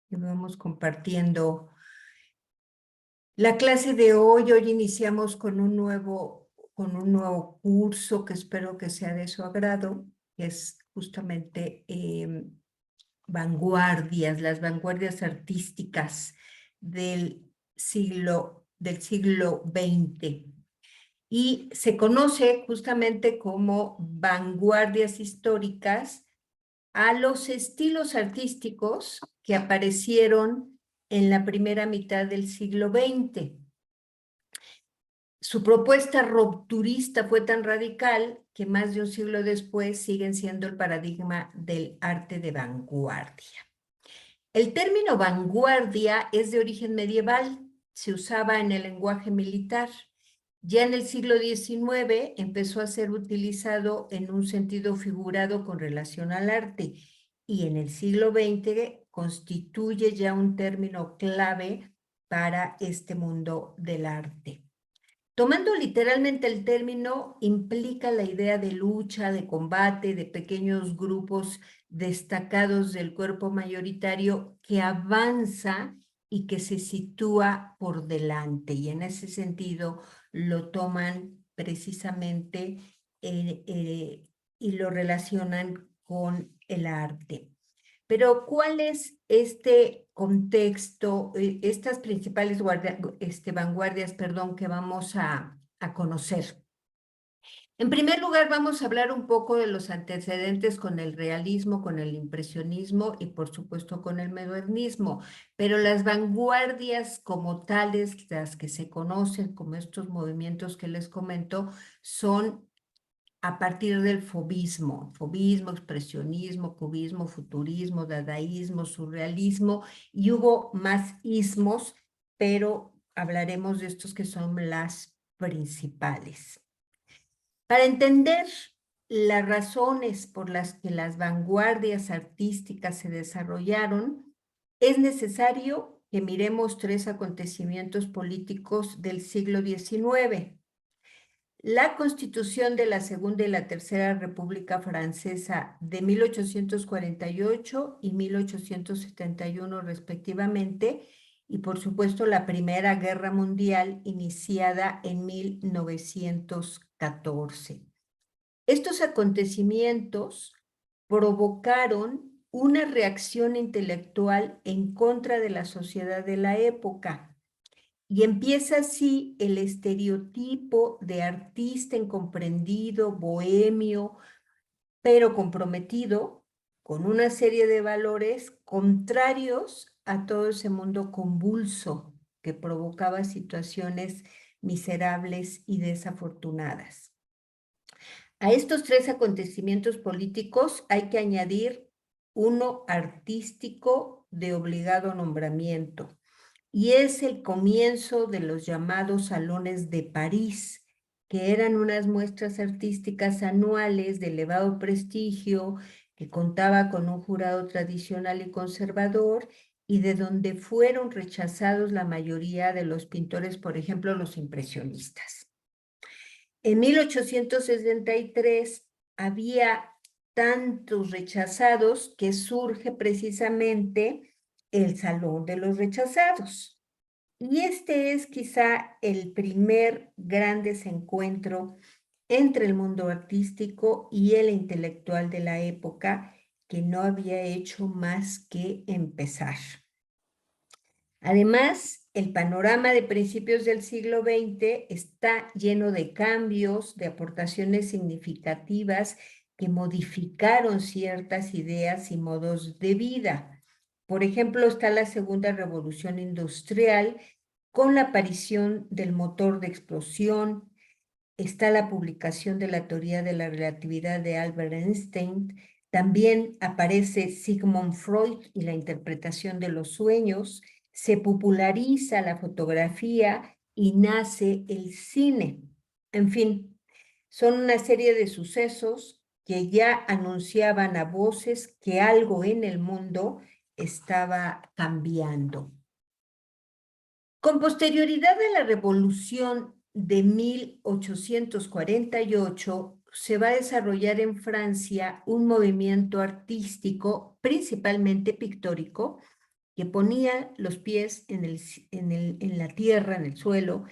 Y vamos compartiendo la clase de hoy. Hoy iniciamos con un nuevo curso que espero que sea de su agrado, que es justamente las vanguardias artísticas del siglo XX. Y se conoce justamente como vanguardias históricas a los estilos artísticos que aparecieron en la primera mitad del siglo XX. Su propuesta rupturista fue tan radical que más de un siglo después siguen siendo el paradigma del arte de vanguardia. El término vanguardia es de origen medieval, se usaba en el lenguaje militar. Ya en el siglo XIX empezó a ser utilizado en un sentido figurado con relación al arte, y en el siglo XX constituye ya un término clave para este mundo del arte. Tomando literalmente el término, implica la idea de lucha, de combate, de pequeños grupos destacados del cuerpo mayoritario que avanza y que se sitúa por delante. Y en ese sentido lo toman precisamente y lo relacionan con el arte. Pero ¿cuál es este contexto, estas principales vanguardias, que vamos a conocer? En primer lugar, vamos a hablar un poco de los antecedentes con el realismo, con el impresionismo y, por supuesto, con el modernismo. Pero las vanguardias como tales, las que se conocen como estos movimientos que les comento, son a partir del fauvismo, expresionismo, cubismo, futurismo, dadaísmo, surrealismo, y hubo más ismos, pero hablaremos de estos que son las principales. Para entender las razones por las que las vanguardias artísticas se desarrollaron, es necesario que miremos tres acontecimientos políticos del siglo XIX. La Constitución de la Segunda y la Tercera República Francesa de 1848 y 1871 respectivamente, y por supuesto la Primera Guerra Mundial iniciada en 1914. Estos acontecimientos provocaron una reacción intelectual en contra de la sociedad de la época. Y empieza así el estereotipo de artista incomprendido, bohemio, pero comprometido con una serie de valores contrarios a todo ese mundo convulso que provocaba situaciones miserables y desafortunadas. A estos tres acontecimientos políticos hay que añadir uno artístico de obligado nombramiento, y es el comienzo de los llamados Salones de París, que eran unas muestras artísticas anuales de elevado prestigio, que contaba con un jurado tradicional y conservador, y de donde fueron rechazados la mayoría de los pintores, por ejemplo, los impresionistas. En 1863 había tantos rechazados que surge precisamente el Salón de los Rechazados. Y este es quizá el primer gran desencuentro entre el mundo artístico y el intelectual de la época, que no había hecho más que empezar. Además, el panorama de principios del siglo XX está lleno de cambios, de aportaciones significativas que modificaron ciertas ideas y modos de vida. Por ejemplo, está la Segunda Revolución Industrial, con la aparición del motor de explosión. Está la publicación de la teoría de la relatividad de Albert Einstein. También aparece Sigmund Freud y la interpretación de los sueños. Se populariza la fotografía y nace el cine. En fin, son una serie de sucesos que ya anunciaban a voces que algo en el mundo estaba cambiando. Con posterioridad a la Revolución de 1848, se va a desarrollar en Francia un movimiento artístico, principalmente pictórico, que ponía los pies en la tierra, en el suelo,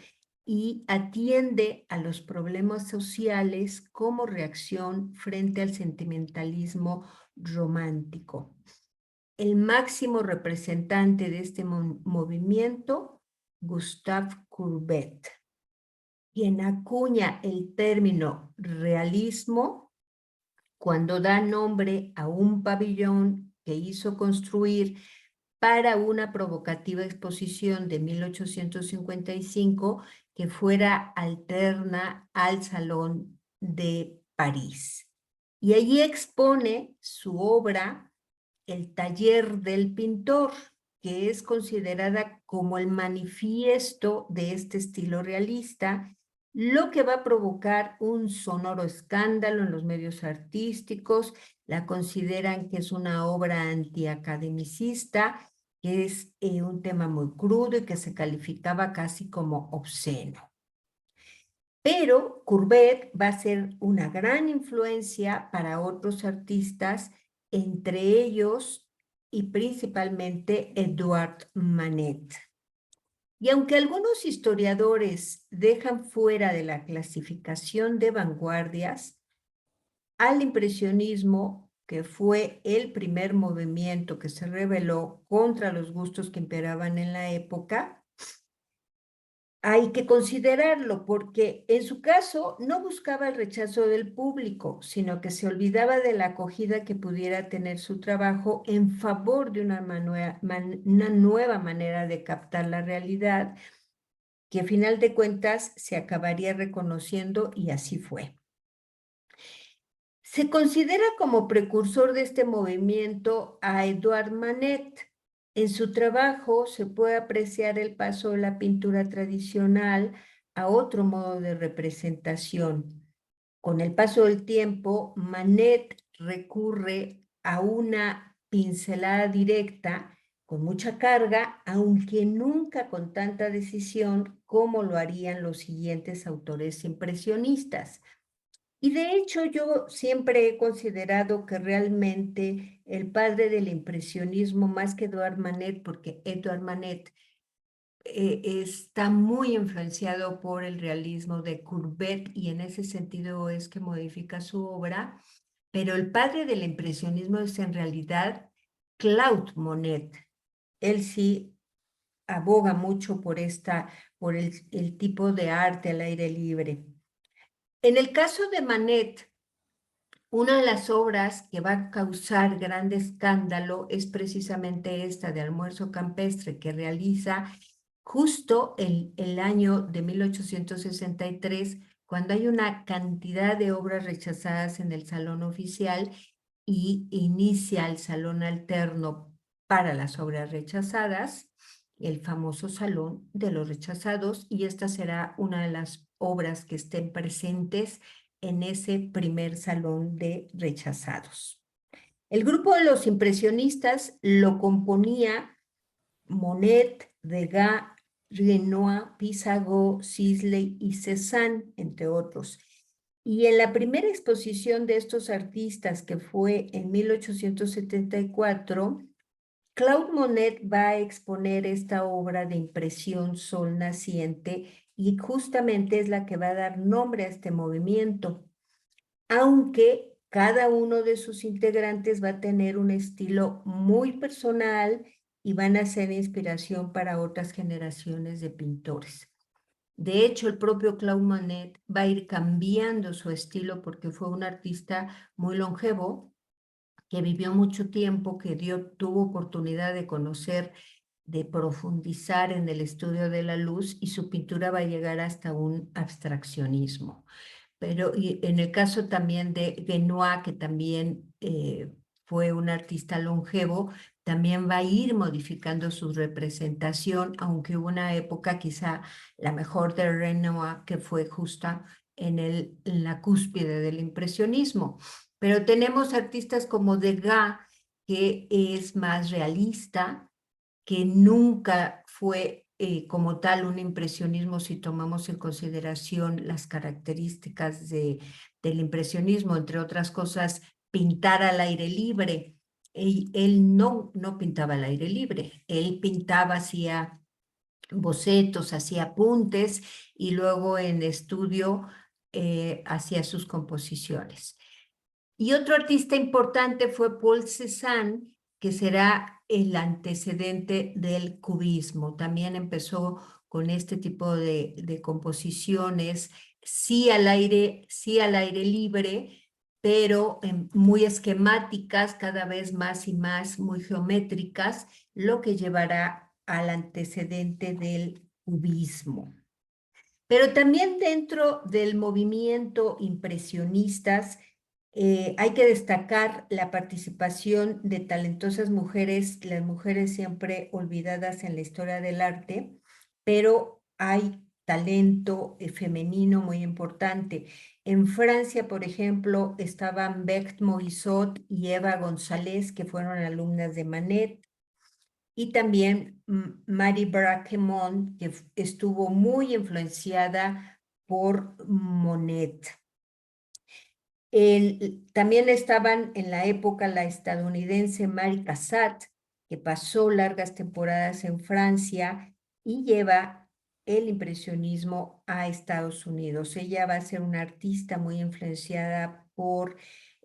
y atiende a los problemas sociales como reacción frente al sentimentalismo romántico. El máximo representante de este movimiento, Gustave Courbet, quien acuña el término realismo cuando da nombre a un pabellón que hizo construir para una provocativa exposición de 1855 que fuera alterna al Salón de París. Y allí expone su obra, El taller del pintor, que es considerada como el manifiesto de este estilo realista, lo que va a provocar un sonoro escándalo en los medios artísticos. La consideran que es una obra antiacademicista, que es un tema muy crudo y que se calificaba casi como obsceno. Pero Courbet va a ser una gran influencia para otros artistas, entre ellos y principalmente Edouard Manet. Y aunque algunos historiadores dejan fuera de la clasificación de vanguardias, al impresionismo, que fue el primer movimiento que se rebeló contra los gustos que imperaban en la época, hay que considerarlo porque en su caso no buscaba el rechazo del público, sino que se olvidaba de la acogida que pudiera tener su trabajo en favor de una nueva manera de captar la realidad, que a final de cuentas se acabaría reconociendo, y así fue. Se considera como precursor de este movimiento a Edouard Manet. En su trabajo se puede apreciar el paso de la pintura tradicional a otro modo de representación. Con el paso del tiempo, Manet recurre a una pincelada directa con mucha carga, aunque nunca con tanta decisión como lo harían los siguientes autores impresionistas. Y de hecho yo siempre he considerado que realmente el padre del impresionismo, más que Edouard Manet, porque Edouard Manet está muy influenciado por el realismo de Courbet y en ese sentido es que modifica su obra, pero el padre del impresionismo es en realidad Claude Monet. Él sí aboga mucho por el tipo de arte al aire libre. En el caso de Manet, una de las obras que va a causar gran escándalo es precisamente esta de Almuerzo Campestre, que realiza justo el año de 1863, cuando hay una cantidad de obras rechazadas en el salón oficial y inicia el salón alterno para las obras rechazadas, el famoso Salón de los Rechazados, y esta será una de las obras que estén presentes en ese primer salón de rechazados. El grupo de los impresionistas lo componía Monet, Degas, Renoir, Pissarro, Sisley y Cézanne, entre otros. Y en la primera exposición de estos artistas, que fue en 1874, Claude Monet va a exponer esta obra de impresión Sol naciente y justamente es la que va a dar nombre a este movimiento, aunque cada uno de sus integrantes va a tener un estilo muy personal y van a ser inspiración para otras generaciones de pintores. De hecho, el propio Claude Monet va a ir cambiando su estilo porque fue un artista muy longevo, que vivió mucho tiempo, que tuvo oportunidad de conocer, de profundizar en el estudio de la luz, y su pintura va a llegar hasta un abstraccionismo. Pero y en el caso también de Renoir, que también fue un artista longevo, también va a ir modificando su representación, aunque hubo una época quizá la mejor de Renoir, que fue justa en la cúspide del impresionismo. Pero tenemos artistas como Degas, que es más realista, que nunca fue como tal un impresionismo si tomamos en consideración las características del impresionismo, entre otras cosas, pintar al aire libre. Él no pintaba al aire libre, él pintaba, hacía bocetos, hacía apuntes y luego en estudio hacía sus composiciones. Y otro artista importante fue Paul Cézanne, que será el antecedente del cubismo. También empezó con este tipo de composiciones, sí al aire libre, pero muy esquemáticas, cada vez más y más, muy geométricas, lo que llevará al antecedente del cubismo. Pero también dentro del movimiento impresionistas, hay que destacar la participación de talentosas mujeres, las mujeres siempre olvidadas en la historia del arte, pero hay talento femenino muy importante. En Francia, por ejemplo, estaban Berthe Morisot y Eva González, que fueron alumnas de Manet, y también Marie Braquemont, que estuvo muy influenciada por Monet. También estaban en la época la estadounidense Marie Cassatt, que pasó largas temporadas en Francia y lleva el impresionismo a Estados Unidos. Ella va a ser una artista muy influenciada por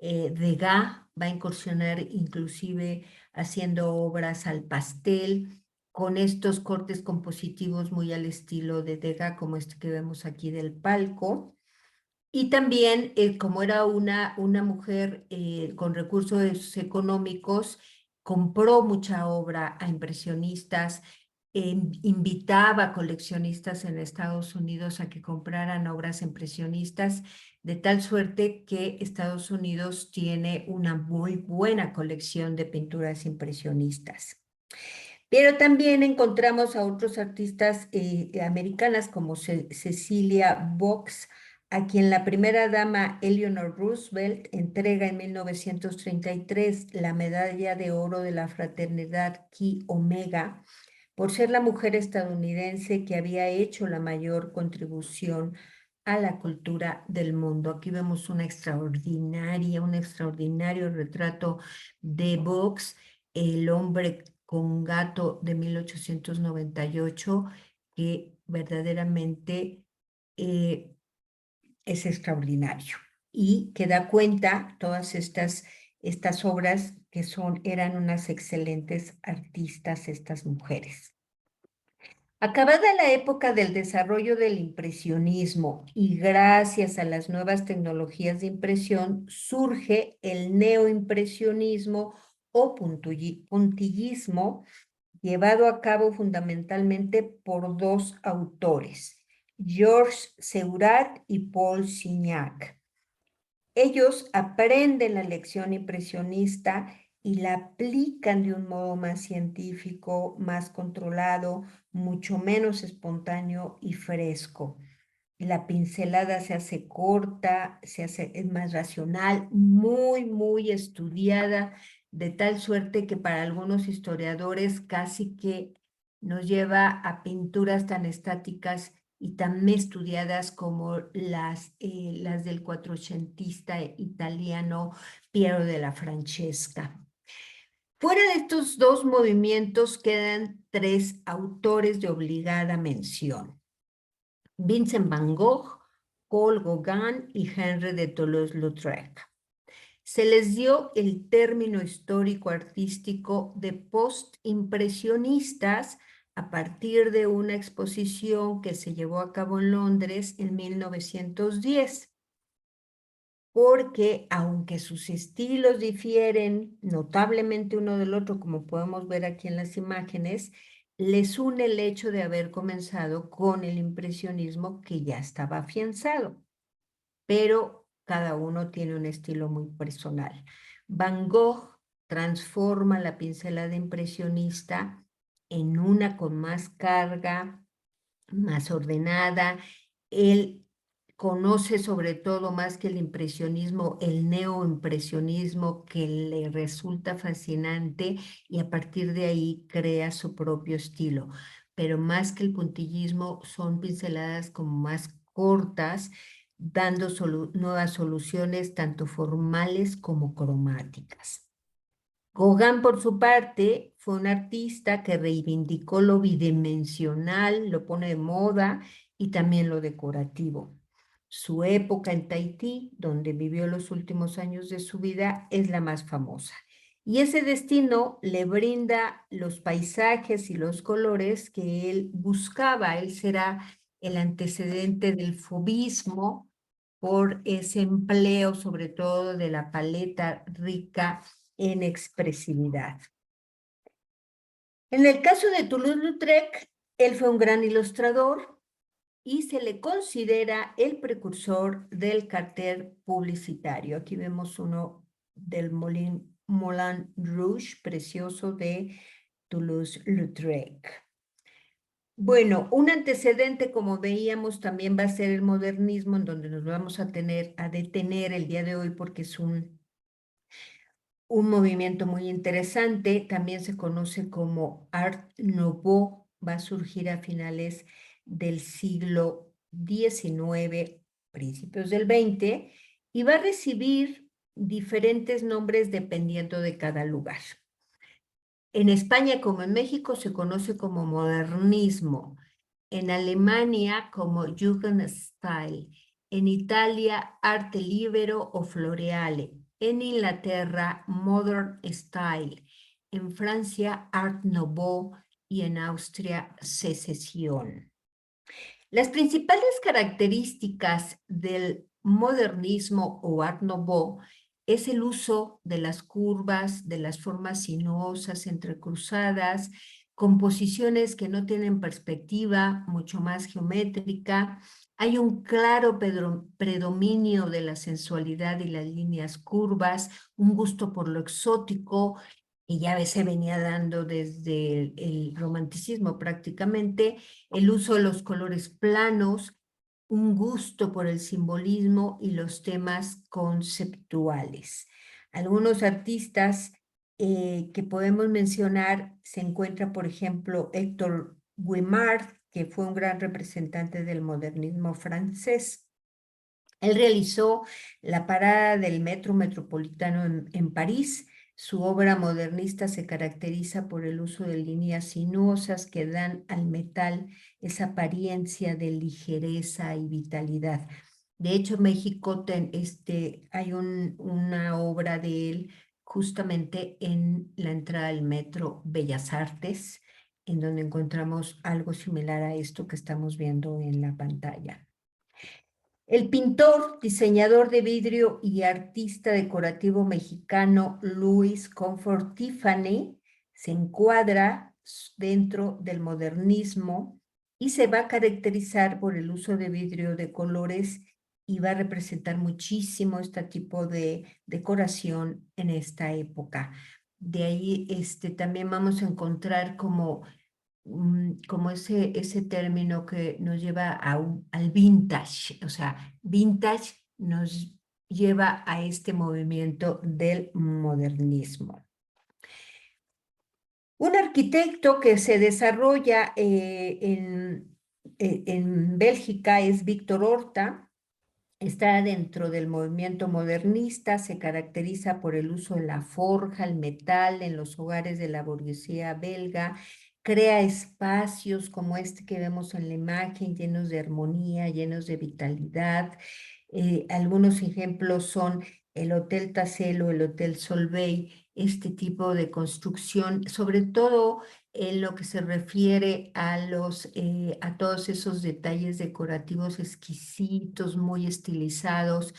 Degas, va a incursionar inclusive haciendo obras al pastel, con estos cortes compositivos muy al estilo de Degas, como este que vemos aquí del palco. Y también, como era una mujer con recursos económicos, compró mucha obra a impresionistas, invitaba a coleccionistas en Estados Unidos a que compraran obras impresionistas, de tal suerte que Estados Unidos tiene una muy buena colección de pinturas impresionistas. Pero también encontramos a otros artistas americanas como Cecilia Box, a quien la primera dama Eleanor Roosevelt entrega en 1933 la medalla de oro de la fraternidad Chi Omega por ser la mujer estadounidense que había hecho la mayor contribución a la cultura del mundo. Aquí vemos un extraordinario retrato de Box, el hombre con gato de 1898, que verdaderamente es extraordinario y que da cuenta todas estas obras que eran unas excelentes artistas estas mujeres. Acabada la época del desarrollo del impresionismo y gracias a las nuevas tecnologías de impresión, surge el neoimpresionismo o puntillismo, llevado a cabo fundamentalmente por dos autores, Georges Seurat y Paul Signac. Ellos aprenden la lección impresionista y la aplican de un modo más científico, más controlado, mucho menos espontáneo y fresco. La pincelada se hace corta, es más racional, muy estudiada, de tal suerte que para algunos historiadores casi que nos lleva a pinturas tan estáticas y tan estudiadas como las del cuatrocentista italiano Piero della Francesca. Fuera de estos dos movimientos quedan tres autores de obligada mención: Vincent van Gogh, Paul Gauguin y Henri de Toulouse-Lautrec. Se les dio el término histórico-artístico de postimpresionistas a partir de una exposición que se llevó a cabo en Londres en 1910, porque aunque sus estilos difieren notablemente uno del otro, como podemos ver aquí en las imágenes, les une el hecho de haber comenzado con el impresionismo que ya estaba afianzado, pero cada uno tiene un estilo muy personal. Van Gogh transforma la pincelada impresionista en una con más carga, más ordenada. Él conoce sobre todo más que el impresionismo, el neoimpresionismo, que le resulta fascinante, y a partir de ahí crea su propio estilo. Pero más que el puntillismo, son pinceladas como más cortas, dando nuevas soluciones tanto formales como cromáticas. Gauguin, por su parte, fue un artista que reivindicó lo bidimensional, lo pone de moda y también lo decorativo. Su época en Tahití, donde vivió los últimos años de su vida, es la más famosa. Y ese destino le brinda los paisajes y los colores que él buscaba. Él será el antecedente del fauvismo por ese empleo, sobre todo de la paleta rica en expresividad. En el caso de Toulouse-Lautrec, él fue un gran ilustrador y se le considera el precursor del cartel publicitario. Aquí vemos uno del Moulin Rouge, precioso de Toulouse-Lautrec. Bueno, un antecedente, como veíamos, también va a ser el modernismo, en donde nos vamos a detener el día de hoy porque es un movimiento muy interesante. También se conoce como Art Nouveau, va a surgir a finales del siglo XIX, principios del XX, y va a recibir diferentes nombres dependiendo de cada lugar. En España, como en México, se conoce como modernismo. En Alemania, como Jugendstil. En Italia, arte libero o floreale. En Inglaterra, modern style. En Francia, art nouveau. Y en Austria, secesión. Las principales características del modernismo o art nouveau es el uso de las curvas, de las formas sinuosas entrecruzadas, composiciones que no tienen perspectiva, mucho más geométrica. Hay un claro predominio de la sensualidad y las líneas curvas, un gusto por lo exótico, y ya se venía dando desde el romanticismo prácticamente, el uso de los colores planos, un gusto por el simbolismo y los temas conceptuales. Algunos artistas que podemos mencionar se encuentra, por ejemplo, Héctor Guimard, que fue un gran representante del modernismo francés. Él realizó la parada del metro metropolitano en París. Su obra modernista se caracteriza por el uso de líneas sinuosas que dan al metal esa apariencia de ligereza y vitalidad. De hecho, en México hay una obra de él justamente en la entrada del metro Bellas Artes, en donde encontramos algo similar a esto que estamos viendo en la pantalla. El pintor, diseñador de vidrio y artista decorativo mexicano Luis Comfort Tiffany se encuadra dentro del modernismo y se va a caracterizar por el uso de vidrio de colores y va a representar muchísimo este tipo de decoración en esta época. De ahí también vamos a encontrar como ese término que nos lleva al vintage, o sea, vintage nos lleva a este movimiento del modernismo. Un arquitecto que se desarrolla en Bélgica es Víctor Horta. Está dentro del movimiento modernista, se caracteriza por el uso de la forja, el metal en los hogares de la burguesía belga, crea espacios como este que vemos en la imagen, llenos de armonía, llenos de vitalidad. Algunos ejemplos son el Hotel Tassel o el Hotel Solvay, este tipo de construcción, sobre todo en lo que se refiere a todos esos detalles decorativos exquisitos, muy estilizados,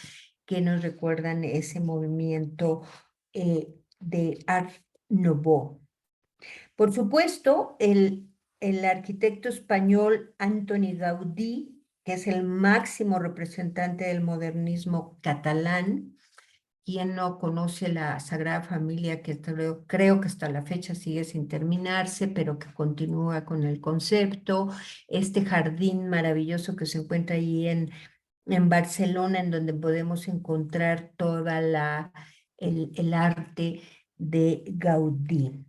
que nos recuerdan ese movimiento de Art Nouveau. Por supuesto, el arquitecto español Antoni Gaudí, que es el máximo representante del modernismo catalán. ¿Quién no conoce la Sagrada Familia, que creo que hasta la fecha sigue sin terminarse, pero que continúa con el concepto? Este jardín maravilloso que se encuentra ahí en Barcelona, en donde podemos encontrar toda el arte de Gaudí.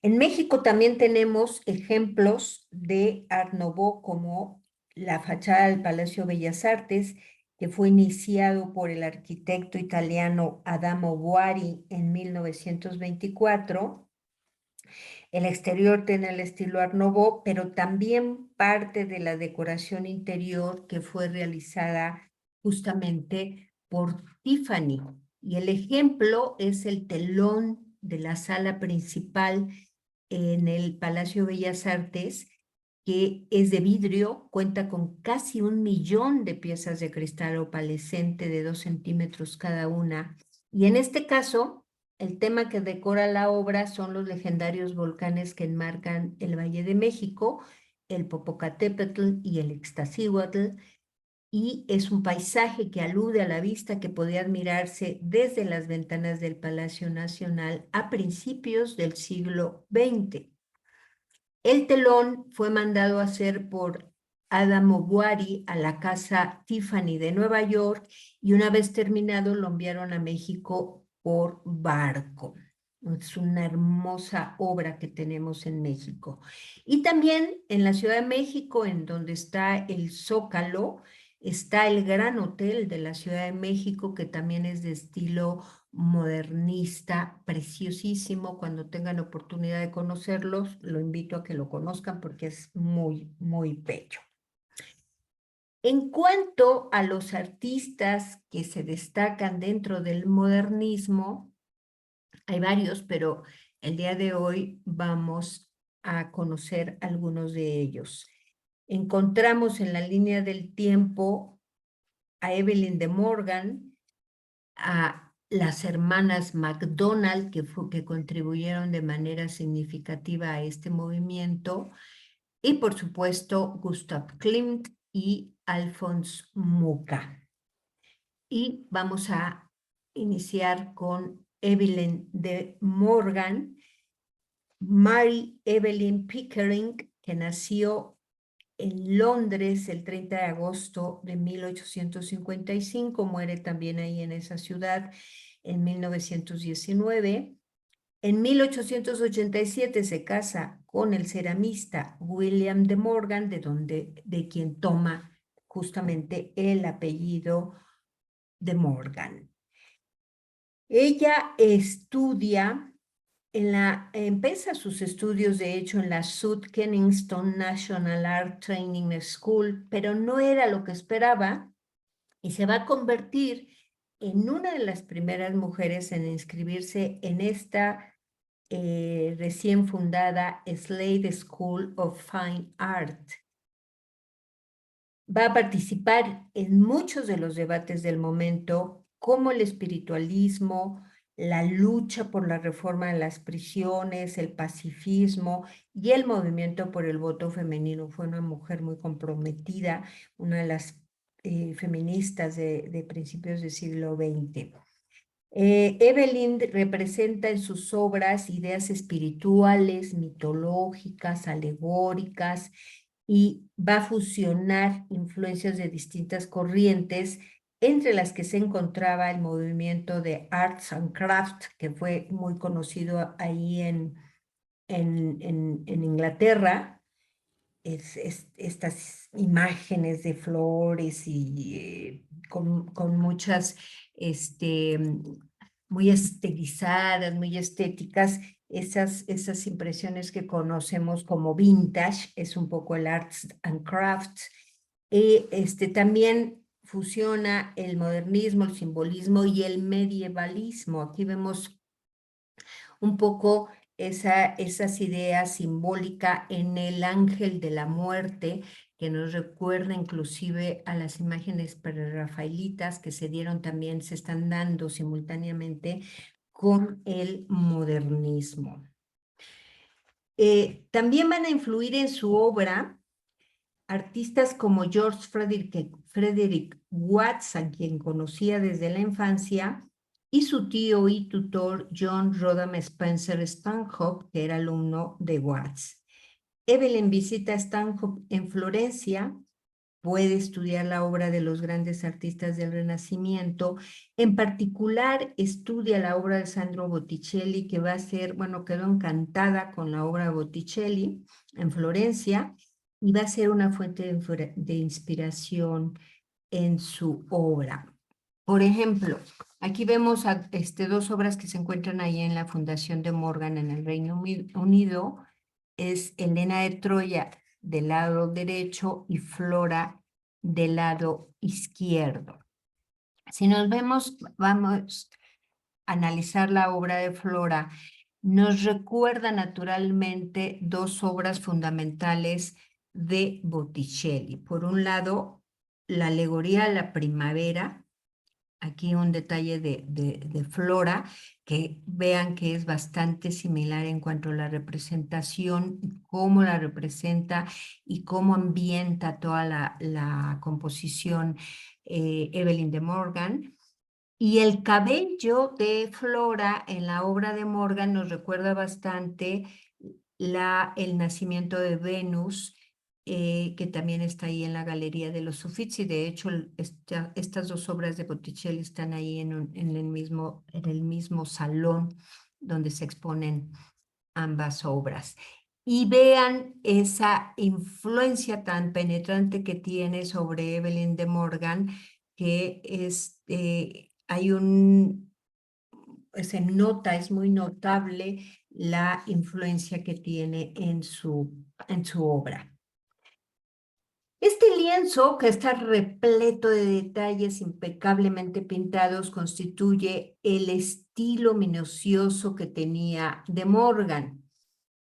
En México también tenemos ejemplos de Art Nouveau, como la fachada del Palacio Bellas Artes, que fue iniciado por el arquitecto italiano Adamo Boari en 1924. El exterior tiene el estilo Art Nouveau, pero también parte de la decoración interior que fue realizada justamente por Tiffany. Y el ejemplo es el telón de la sala principal en el Palacio Bellas Artes, que es de vidrio, cuenta con casi 1.000.000 de piezas de cristal opalescente de 2 centímetros cada una. Y en este caso, el tema que decora la obra son los legendarios volcanes que enmarcan el Valle de México, el Popocatépetl y el Ixtaccíhuatl, y es un paisaje que alude a la vista que podía admirarse desde las ventanas del Palacio Nacional a principios del siglo XX. El telón fue mandado a hacer por Adamo Boari a la casa Tiffany de Nueva York y una vez terminado lo enviaron a México por barco. Es una hermosa obra que tenemos en México. Y también en la Ciudad de México, en donde está el Zócalo, está el Gran Hotel de la Ciudad de México, que también es de estilo modernista, preciosísimo. Cuando tengan oportunidad de conocerlos, lo invito a que lo conozcan porque es muy, muy bello. En cuanto a los artistas que se destacan dentro del modernismo, hay varios, pero el día de hoy vamos a conocer algunos de ellos. Encontramos en la línea del tiempo a Evelyn de Morgan, a las hermanas MacDonald, que contribuyeron de manera significativa a este movimiento, y por supuesto Gustav Klimt y Alfons Mucha. Y vamos a iniciar con Evelyn de Morgan, Mary Evelyn Pickering, que nació en Londres el 30 de agosto de 1855, muere también ahí en esa ciudad en 1919. En 1887 se casa con el ceramista William de Morgan, de quien toma justamente el apellido de Morgan. Ella empieza sus estudios, de hecho, en la South Kensington National Art Training School, pero no era lo que esperaba y se va a convertir en una de las primeras mujeres en inscribirse en esta recién fundada Slade School of Fine Art. Va a participar en muchos de los debates del momento, como el espiritualismo, la lucha por la reforma de las prisiones, el pacifismo y el movimiento por el voto femenino. Fue una mujer muy comprometida, una de las feministas de principios del siglo XX. Evelyn representa en sus obras ideas espirituales, mitológicas, alegóricas, y va a fusionar influencias de distintas corrientes, entre las que se encontraba el movimiento de Arts and Crafts, que fue muy conocido ahí en Inglaterra. Estas imágenes de flores y con muchas, muy estilizadas, muy estéticas, esas impresiones que conocemos como vintage, es un poco el arts and crafts. También fusiona el modernismo, el simbolismo y el medievalismo. Aquí vemos un poco esas ideas simbólicas en el ángel de la muerte, que nos recuerda inclusive a las imágenes prerrafaelitas que se están dando simultáneamente con el modernismo. También van a influir en su obra artistas como George Frederick Watts, a quien conocía desde la infancia, y su tío y tutor John Rodham Spencer Stanhope, que era alumno de Watts. Evelyn visita a Stanhope en Florencia, puede estudiar la obra de los grandes artistas del Renacimiento. En particular, estudia la obra de Sandro Botticelli, que quedó encantada con la obra de Botticelli en Florencia, y va a ser una fuente de inspiración en su obra. Por ejemplo, aquí vemos dos obras que se encuentran ahí en la Fundación de Morgan en el Reino Unido. Es Helena de Troya del lado derecho y Flora del lado izquierdo. Si nos vamos a analizar la obra de Flora, nos recuerda naturalmente dos obras fundamentales de Botticelli. Por un lado, la alegoría a la primavera. Aquí un detalle de Flora, que vean que es bastante similar en cuanto a la representación, cómo la representa y cómo ambienta toda la composición Evelyn de Morgan. Y el cabello de Flora en la obra de Morgan nos recuerda bastante el nacimiento de Venus, que también está ahí en la Galería de los Uffizi. De hecho, estas dos obras de Botticelli están ahí en el mismo salón donde se exponen ambas obras. Y vean esa influencia tan penetrante que tiene sobre Evelyn de Morgan, que se nota, es muy notable la influencia que tiene en su obra. Este lienzo, que está repleto de detalles impecablemente pintados, constituye el estilo minucioso que tenía de Morgan.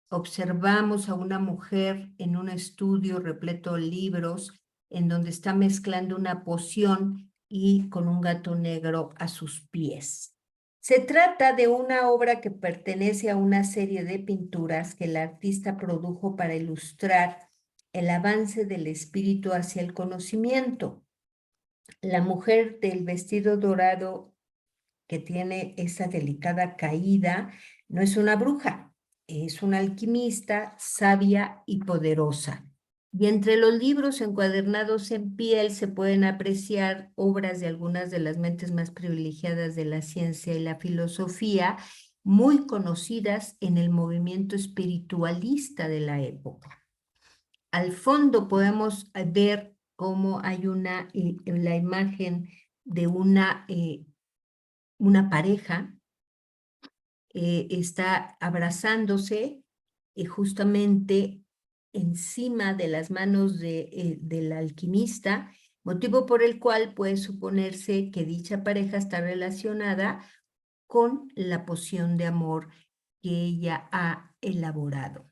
Observamos a una mujer en un estudio repleto de libros, en donde está mezclando una poción y con un gato negro a sus pies. Se trata de una obra que pertenece a una serie de pinturas que el artista produjo para ilustrar el avance del espíritu hacia el conocimiento. La mujer del vestido dorado que tiene esa delicada caída no es una bruja, es una alquimista sabia y poderosa. Y entre los libros encuadernados en piel se pueden apreciar obras de algunas de las mentes más privilegiadas de la ciencia y la filosofía, muy conocidas en el movimiento espiritualista de la época. Al fondo podemos ver cómo hay la imagen de una pareja, está abrazándose justamente encima de las manos del alquimista, motivo por el cual puede suponerse que dicha pareja está relacionada con la poción de amor que ella ha elaborado.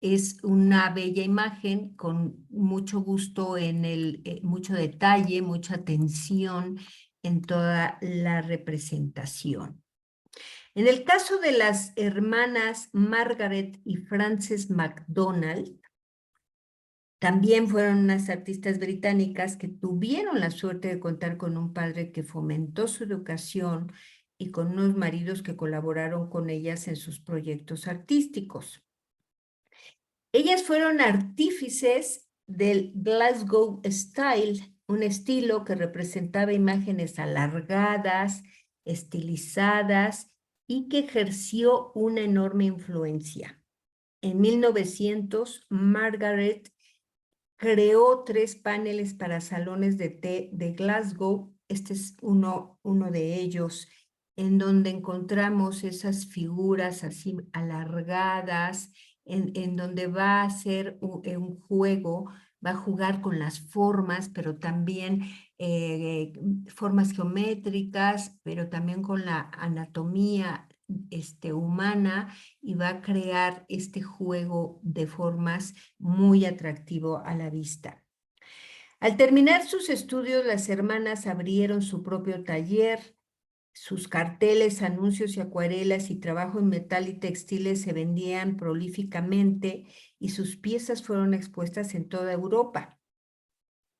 Es una bella imagen con mucho gusto mucho detalle, mucha atención en toda la representación. En el caso de las hermanas Margaret y Frances MacDonald, también fueron unas artistas británicas que tuvieron la suerte de contar con un padre que fomentó su educación y con unos maridos que colaboraron con ellas en sus proyectos artísticos. Ellas fueron artífices del Glasgow Style, un estilo que representaba imágenes alargadas, estilizadas y que ejerció una enorme influencia. En 1900, Margaret creó 3 paneles para salones de té de Glasgow. Este es uno de ellos, en donde encontramos esas figuras así alargadas, en donde va a hacer un juego, va a jugar con las formas, pero también formas geométricas, pero también con la anatomía humana, y va a crear este juego de formas muy atractivo a la vista. Al terminar sus estudios, las hermanas abrieron su propio taller. Sus carteles, anuncios y acuarelas y trabajo en metal y textiles se vendían prolíficamente y sus piezas fueron expuestas en toda Europa.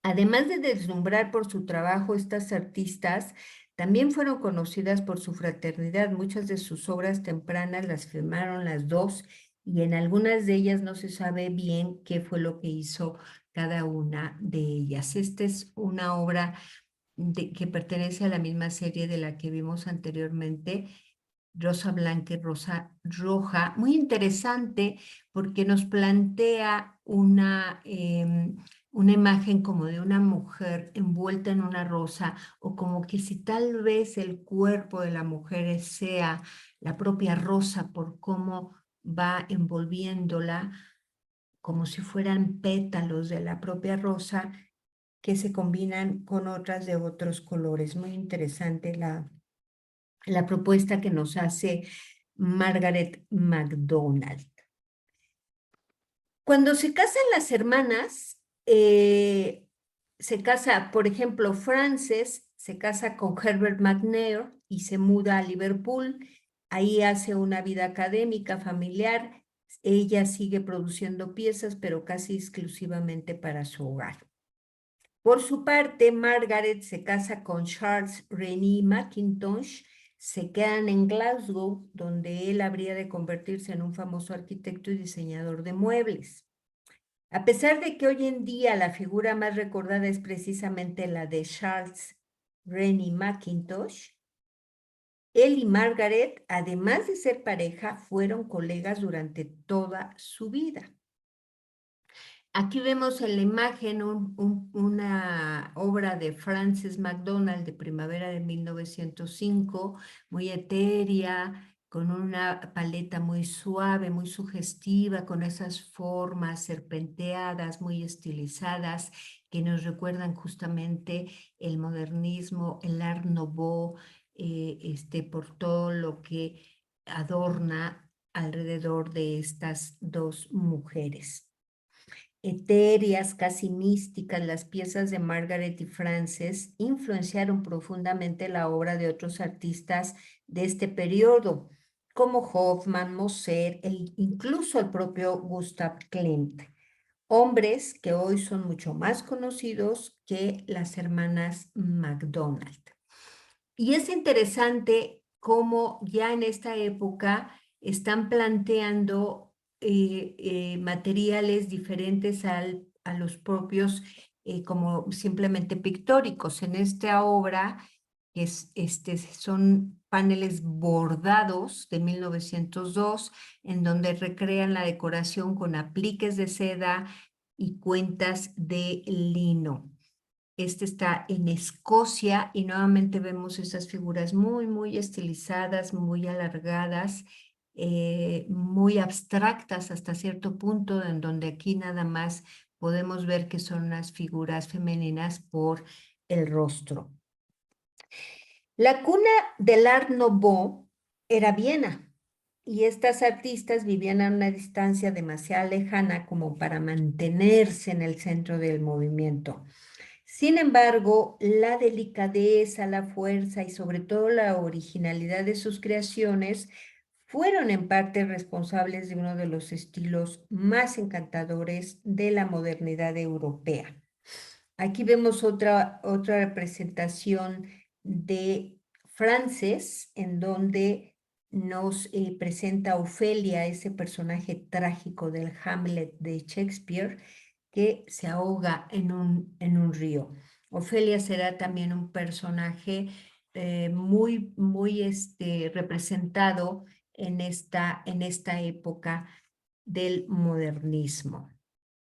Además de deslumbrar por su trabajo, estas artistas también fueron conocidas por su fraternidad. Muchas de sus obras tempranas las firmaron las dos, y en algunas de ellas no se sabe bien qué fue lo que hizo cada una de ellas. Esta es una obra que pertenece a la misma serie de la que vimos anteriormente, Rosa Blanca y Rosa Roja. Muy interesante porque nos plantea una imagen como de una mujer envuelta en una rosa, o como que si tal vez el cuerpo de la mujer sea la propia rosa por cómo va envolviéndola, como si fueran pétalos de la propia rosa que se combinan con otras de otros colores. Muy interesante la propuesta que nos hace Margaret MacDonald. Cuando se casan las hermanas, se casa, por ejemplo, Frances se casa con Herbert McNair y se muda a Liverpool. Ahí hace una vida académica, familiar. Ella sigue produciendo piezas, pero casi exclusivamente para su hogar. Por su parte, Margaret se casa con Charles Rennie Mackintosh, se quedan en Glasgow, donde él habría de convertirse en un famoso arquitecto y diseñador de muebles. A pesar de que hoy en día la figura más recordada es precisamente la de Charles Rennie Mackintosh, él y Margaret, además de ser pareja, fueron colegas durante toda su vida. Aquí vemos en la imagen una obra de Frances McDonald de primavera de 1905, muy etérea, con una paleta muy suave, muy sugestiva, con esas formas serpenteadas, muy estilizadas, que nos recuerdan justamente el modernismo, el Art Nouveau, por todo lo que adorna alrededor de estas dos mujeres. Etéreas, casi místicas, las piezas de Margaret y Frances influenciaron profundamente la obra de otros artistas de este periodo, como Hoffmann, Moser e incluso el propio Gustav Klimt, hombres que hoy son mucho más conocidos que las hermanas MacDonald. Y es interesante cómo ya en esta época están planteando materiales diferentes a los propios, como simplemente pictóricos. En esta obra, son paneles bordados de 1902, en donde recrean la decoración con apliques de seda y cuentas de lino. Este está en Escocia y nuevamente vemos esas figuras muy, muy estilizadas, muy alargadas, muy abstractas hasta cierto punto, en donde aquí nada más podemos ver que son unas figuras femeninas por el rostro. La cuna del Art Nouveau era Viena, y estas artistas vivían a una distancia demasiado lejana como para mantenerse en el centro del movimiento. Sin embargo, la delicadeza, la fuerza y sobre todo la originalidad de sus creaciones fueron en parte responsables de uno de los estilos más encantadores de la modernidad europea. Aquí vemos otra representación de Frances, en donde nos presenta a Ofelia, ese personaje trágico del Hamlet de Shakespeare, que se ahoga en un río. Ofelia será también un personaje muy, muy representado en esta época del modernismo.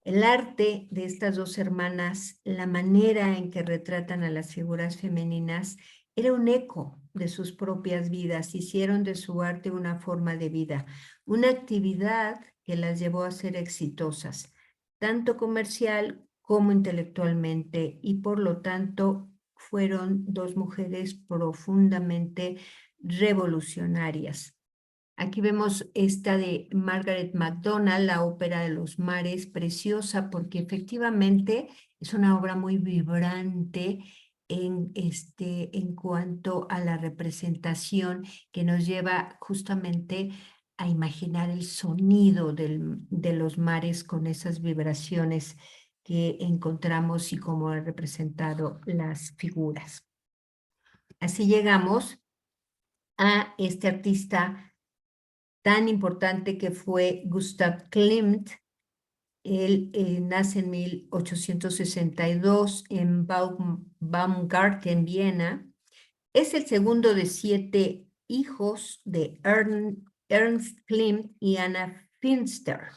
El arte de estas dos hermanas, la manera en que retratan a las figuras femeninas, era un eco de sus propias vidas. Hicieron de su arte una forma de vida, una actividad que las llevó a ser exitosas, tanto comercial como intelectualmente, y por lo tanto fueron dos mujeres profundamente revolucionarias. Aquí vemos esta de Margaret MacDonald, la ópera de los mares, preciosa porque efectivamente es una obra muy vibrante en cuanto a la representación, que nos lleva justamente a imaginar el sonido de los mares con esas vibraciones que encontramos y cómo han representado las figuras. Así llegamos a este artista tan importante que fue Gustav Klimt. Él nace en 1862 en Baumgarten, Viena. Es el segundo de 7 hijos de Ernst Klimt y Anna Finster.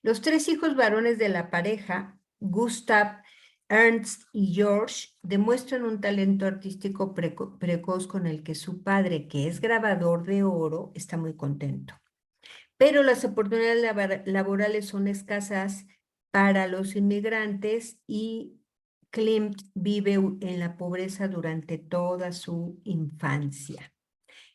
Los 3 hijos varones de la pareja Gustav, Ernst y George demuestran un talento artístico precoz con el que su padre, que es grabador de oro, está muy contento. Pero las oportunidades laborales son escasas para los inmigrantes y Klimt vive en la pobreza durante toda su infancia.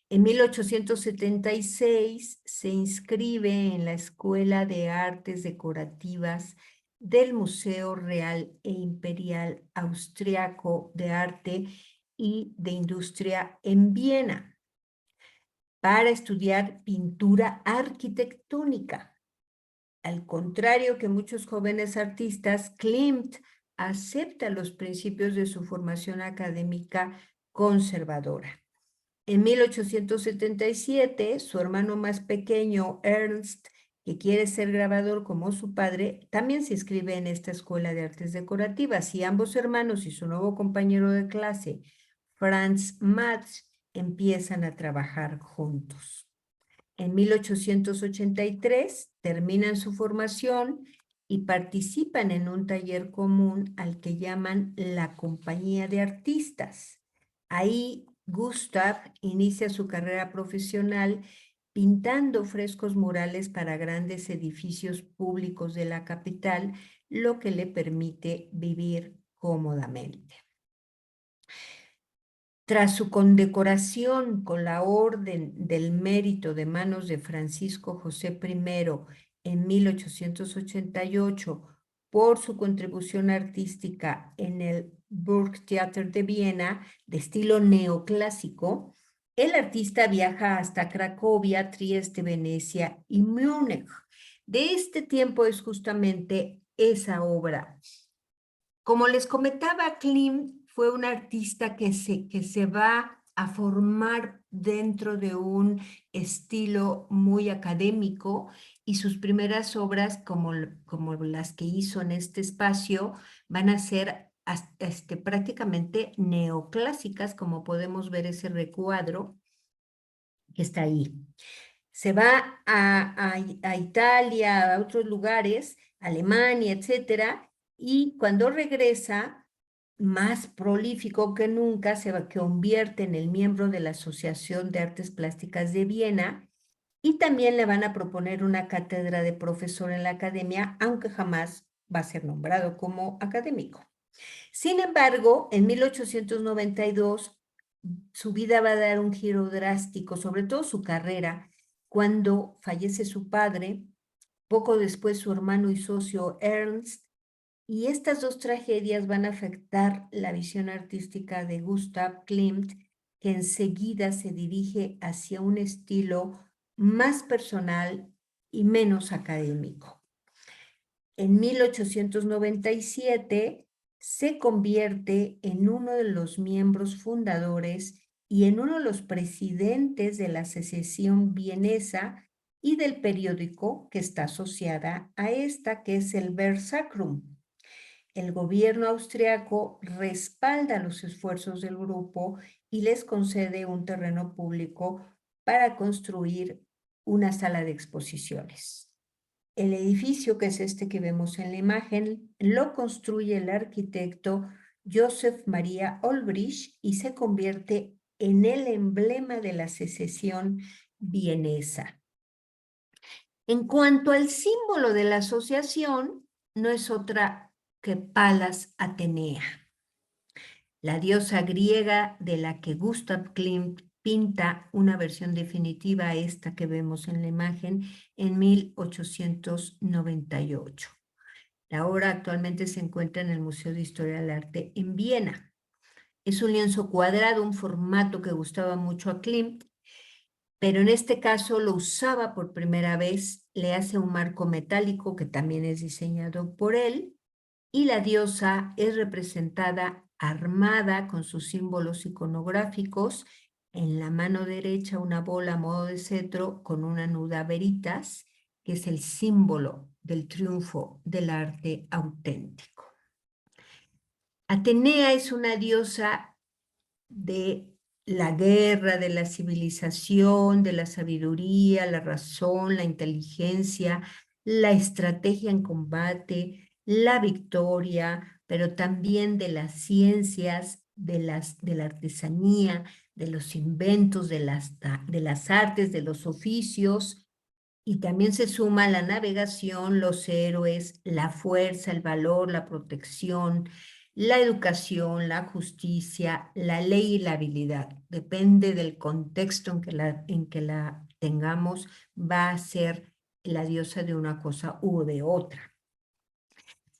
En 1876 se inscribe en la Escuela de Artes Decorativas del Museo Real e Imperial Austriaco de Arte y de Industria en Viena para estudiar pintura arquitectónica. Al contrario que muchos jóvenes artistas, Klimt acepta los principios de su formación académica conservadora. En 1877, su hermano más pequeño, Ernst, que quiere ser grabador como su padre, también se inscribe en esta escuela de artes decorativas y ambos hermanos y su nuevo compañero de clase, Franz Matz, empiezan a trabajar juntos. En 1883 terminan su formación y participan en un taller común al que llaman la Compañía de Artistas. Ahí Gustav inicia su carrera profesional pintando frescos murales para grandes edificios públicos de la capital, lo que le permite vivir cómodamente. Tras su condecoración con la Orden del Mérito de manos de Francisco José I en 1888 por su contribución artística en el Burgtheater de Viena de estilo neoclásico, el artista viaja hasta Cracovia, Trieste, Venecia y Múnich. De este tiempo es justamente esa obra. Como les comentaba, Klimt fue un artista que se va a formar dentro de un estilo muy académico y sus primeras obras, como las que hizo en este espacio, van a ser prácticamente neoclásicas, como podemos ver ese recuadro que está ahí. Se va a Italia, a otros lugares, Alemania, etcétera, y cuando regresa, más prolífico que nunca, se convierte en el miembro de la Asociación de Artes Plásticas de Viena y también le van a proponer una cátedra de profesor en la academia, aunque jamás va a ser nombrado como académico. Sin embargo, en 1892, su vida va a dar un giro drástico, sobre todo su carrera, cuando fallece su padre, poco después su hermano y socio Ernst, y estas dos tragedias van a afectar la visión artística de Gustav Klimt, que enseguida se dirige hacia un estilo más personal y menos académico. En 1897 se convierte en uno de los miembros fundadores y en uno de los presidentes de la Asociación Vienesa y del periódico que está asociada a esta, que es el Versacrum. El gobierno austriaco respalda los esfuerzos del grupo y les concede un terreno público para construir una sala de exposiciones. El edificio, que es este que vemos en la imagen, lo construye el arquitecto Joseph Maria Olbrich y se convierte en el emblema de la secesión vienesa. En cuanto al símbolo de la asociación, no es otra que Palas Atenea, la diosa griega de la que Gustav Klimt pinta una versión definitiva, esta que vemos en la imagen, en 1898. La obra actualmente se encuentra en el Museo de Historia del Arte en Viena. Es un lienzo cuadrado, un formato que gustaba mucho a Klimt, pero en este caso lo usaba por primera vez, le hace un marco metálico que también es diseñado por él, y la diosa es representada armada con sus símbolos iconográficos, en la mano derecha una bola a modo de cetro con una nuda veritas, que es el símbolo del triunfo del arte auténtico. Atenea es una diosa de la guerra, de la civilización, de la sabiduría, la razón, la inteligencia, la estrategia en combate, la victoria, pero también de las ciencias, de la artesanía, de los inventos, de las artes, de los oficios, y también se suma la navegación, los héroes, la fuerza, el valor, la protección, la educación, la justicia, la ley y la habilidad. Depende del contexto en que la tengamos, va a ser la diosa de una cosa u de otra.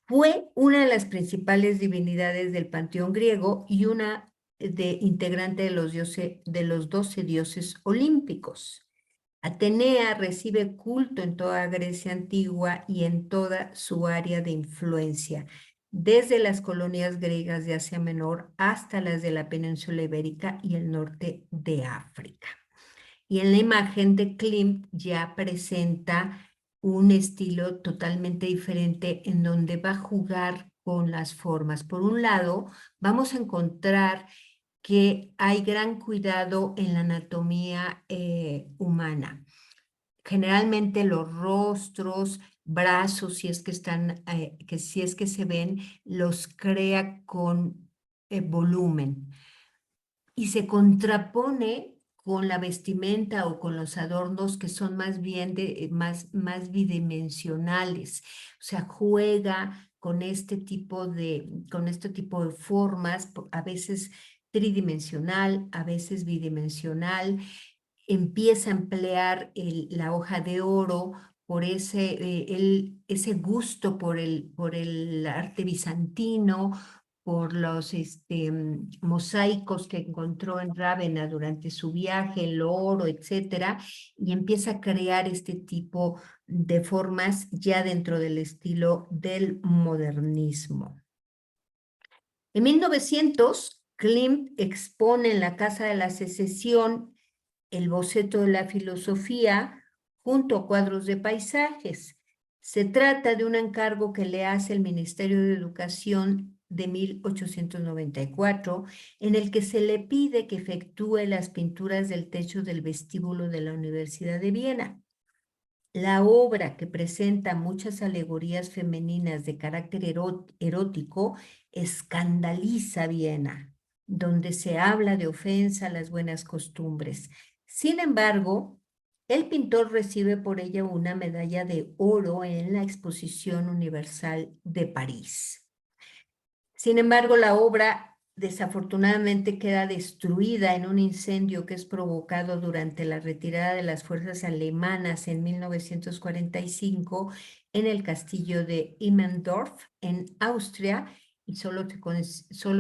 Fue una de las principales divinidades del panteón griego y una integrante de los 12 dioses olímpicos. Atenea recibe culto en toda Grecia antigua y en toda su área de influencia, desde las colonias griegas de Asia Menor hasta las de la península ibérica y el norte de África. Y en la imagen de Klimt ya presenta un estilo totalmente diferente en donde va a jugar con las formas. Por un lado, vamos a encontrar que hay gran cuidado en la anatomía humana. Generalmente los rostros, brazos, si es que están, si es que se ven, los crea con volumen y se contrapone con la vestimenta o con los adornos que son más bien más bidimensionales. O sea, juega con este tipo de formas, a veces tridimensional, a veces bidimensional. Empieza a emplear la hoja de oro por ese gusto por el arte bizantino, por los mosaicos que encontró en Rávena durante su viaje, el oro, etcétera, y empieza a crear este tipo de formas ya dentro del estilo del modernismo. En 1900, Klimt expone en la Casa de la Secesión el boceto de la filosofía junto a cuadros de paisajes. Se trata de un encargo que le hace el Ministerio de Educación de 1894, en el que se le pide que efectúe las pinturas del techo del vestíbulo de la Universidad de Viena. La obra, que presenta muchas alegorías femeninas de carácter erótico, escandaliza a Viena, donde se habla de ofensa a las buenas costumbres. Sin embargo, el pintor recibe por ella una medalla de oro en la Exposición Universal de París. Sin embargo, la obra desafortunadamente queda destruida en un incendio que es provocado durante la retirada de las fuerzas alemanas en 1945 en el castillo de Immendorf, en Austria, y solo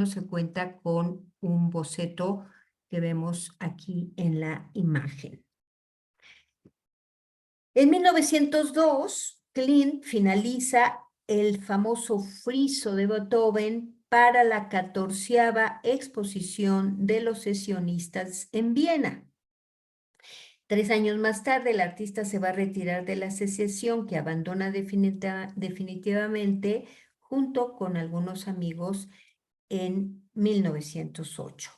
se cuenta con un boceto que vemos aquí en la imagen. En 1902, Klimt finaliza el famoso friso de Beethoven para la 14ª exposición de los sesionistas en Viena. 3 años más tarde, el artista se va a retirar de la secesión, que abandona definitivamente junto con algunos amigos en 1908.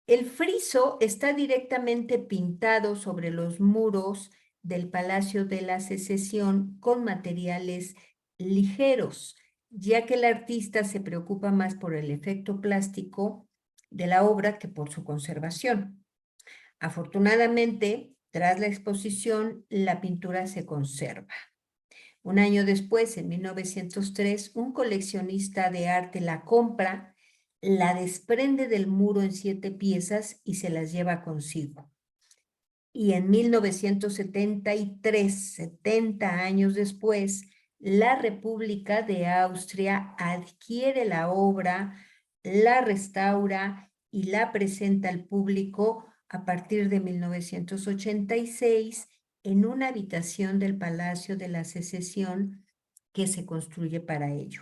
El friso está directamente pintado sobre los muros del Palacio de la Secesión con materiales ligeros, ya que el artista se preocupa más por el efecto plástico de la obra que por su conservación. Afortunadamente, tras la exposición, la pintura se conserva. Un año después, en 1903, un coleccionista de arte la compra, la desprende del muro en 7 piezas y se las lleva consigo. Y en 1973, 70 años después, la República de Austria adquiere la obra, la restaura y la presenta al público a partir de 1986 en una habitación del Palacio de la Secesión que se construye para ello.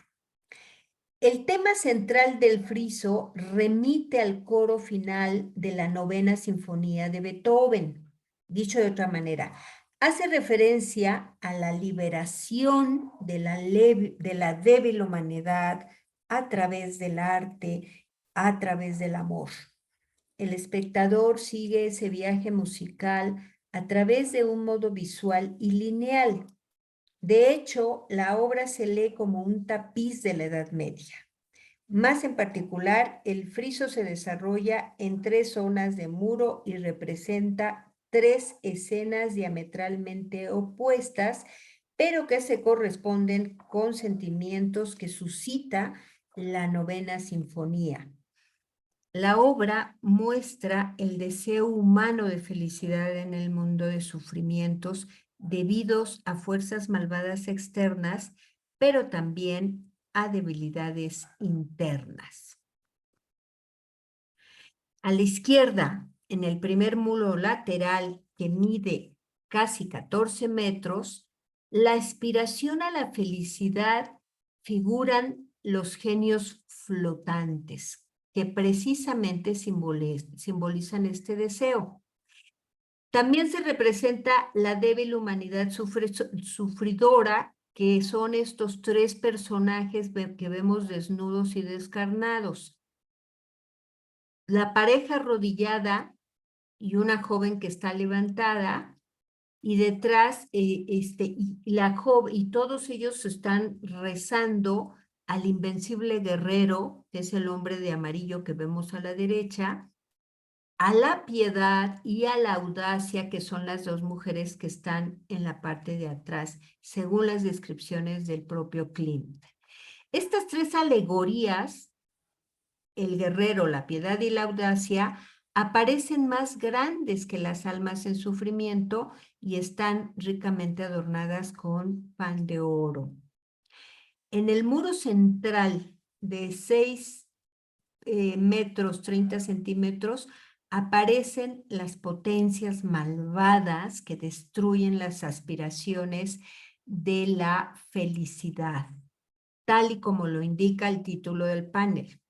El tema central del friso remite al coro final de la 9ª Sinfonía de Beethoven. Dicho de otra manera, hace referencia a la liberación de la débil humanidad a través del arte, a través del amor. El espectador sigue ese viaje musical a través de un modo visual y lineal. De hecho, la obra se lee como un tapiz de la Edad Media. Más en particular, el friso se desarrolla en 3 zonas de muro y representa 3 escenas diametralmente opuestas, pero que se corresponden con sentimientos que suscita la novena sinfonía. La obra muestra el deseo humano de felicidad en el mundo de sufrimientos debidos a fuerzas malvadas externas, pero también a debilidades internas. A la izquierda, en el primer muro lateral, que mide casi 14 metros, la aspiración a la felicidad figuran los genios flotantes, que precisamente simbolizan este deseo. También se representa la débil humanidad sufridora, que son estos 3 personajes que vemos desnudos y descarnados. La pareja arrodillada y una joven que está levantada, y detrás, y todos ellos están rezando al invencible guerrero, que es el hombre de amarillo que vemos a la derecha, a la piedad y a la audacia, que son las 2 mujeres que están en la parte de atrás, según las descripciones del propio Klimt. Estas 3 alegorías, el guerrero, la piedad y la audacia, aparecen más grandes que las almas en sufrimiento y están ricamente adornadas con pan de oro. En el muro central de 6 metros, 30 centímetros, aparecen las potencias malvadas que destruyen las aspiraciones de la felicidad, tal y como lo indica el título del panel.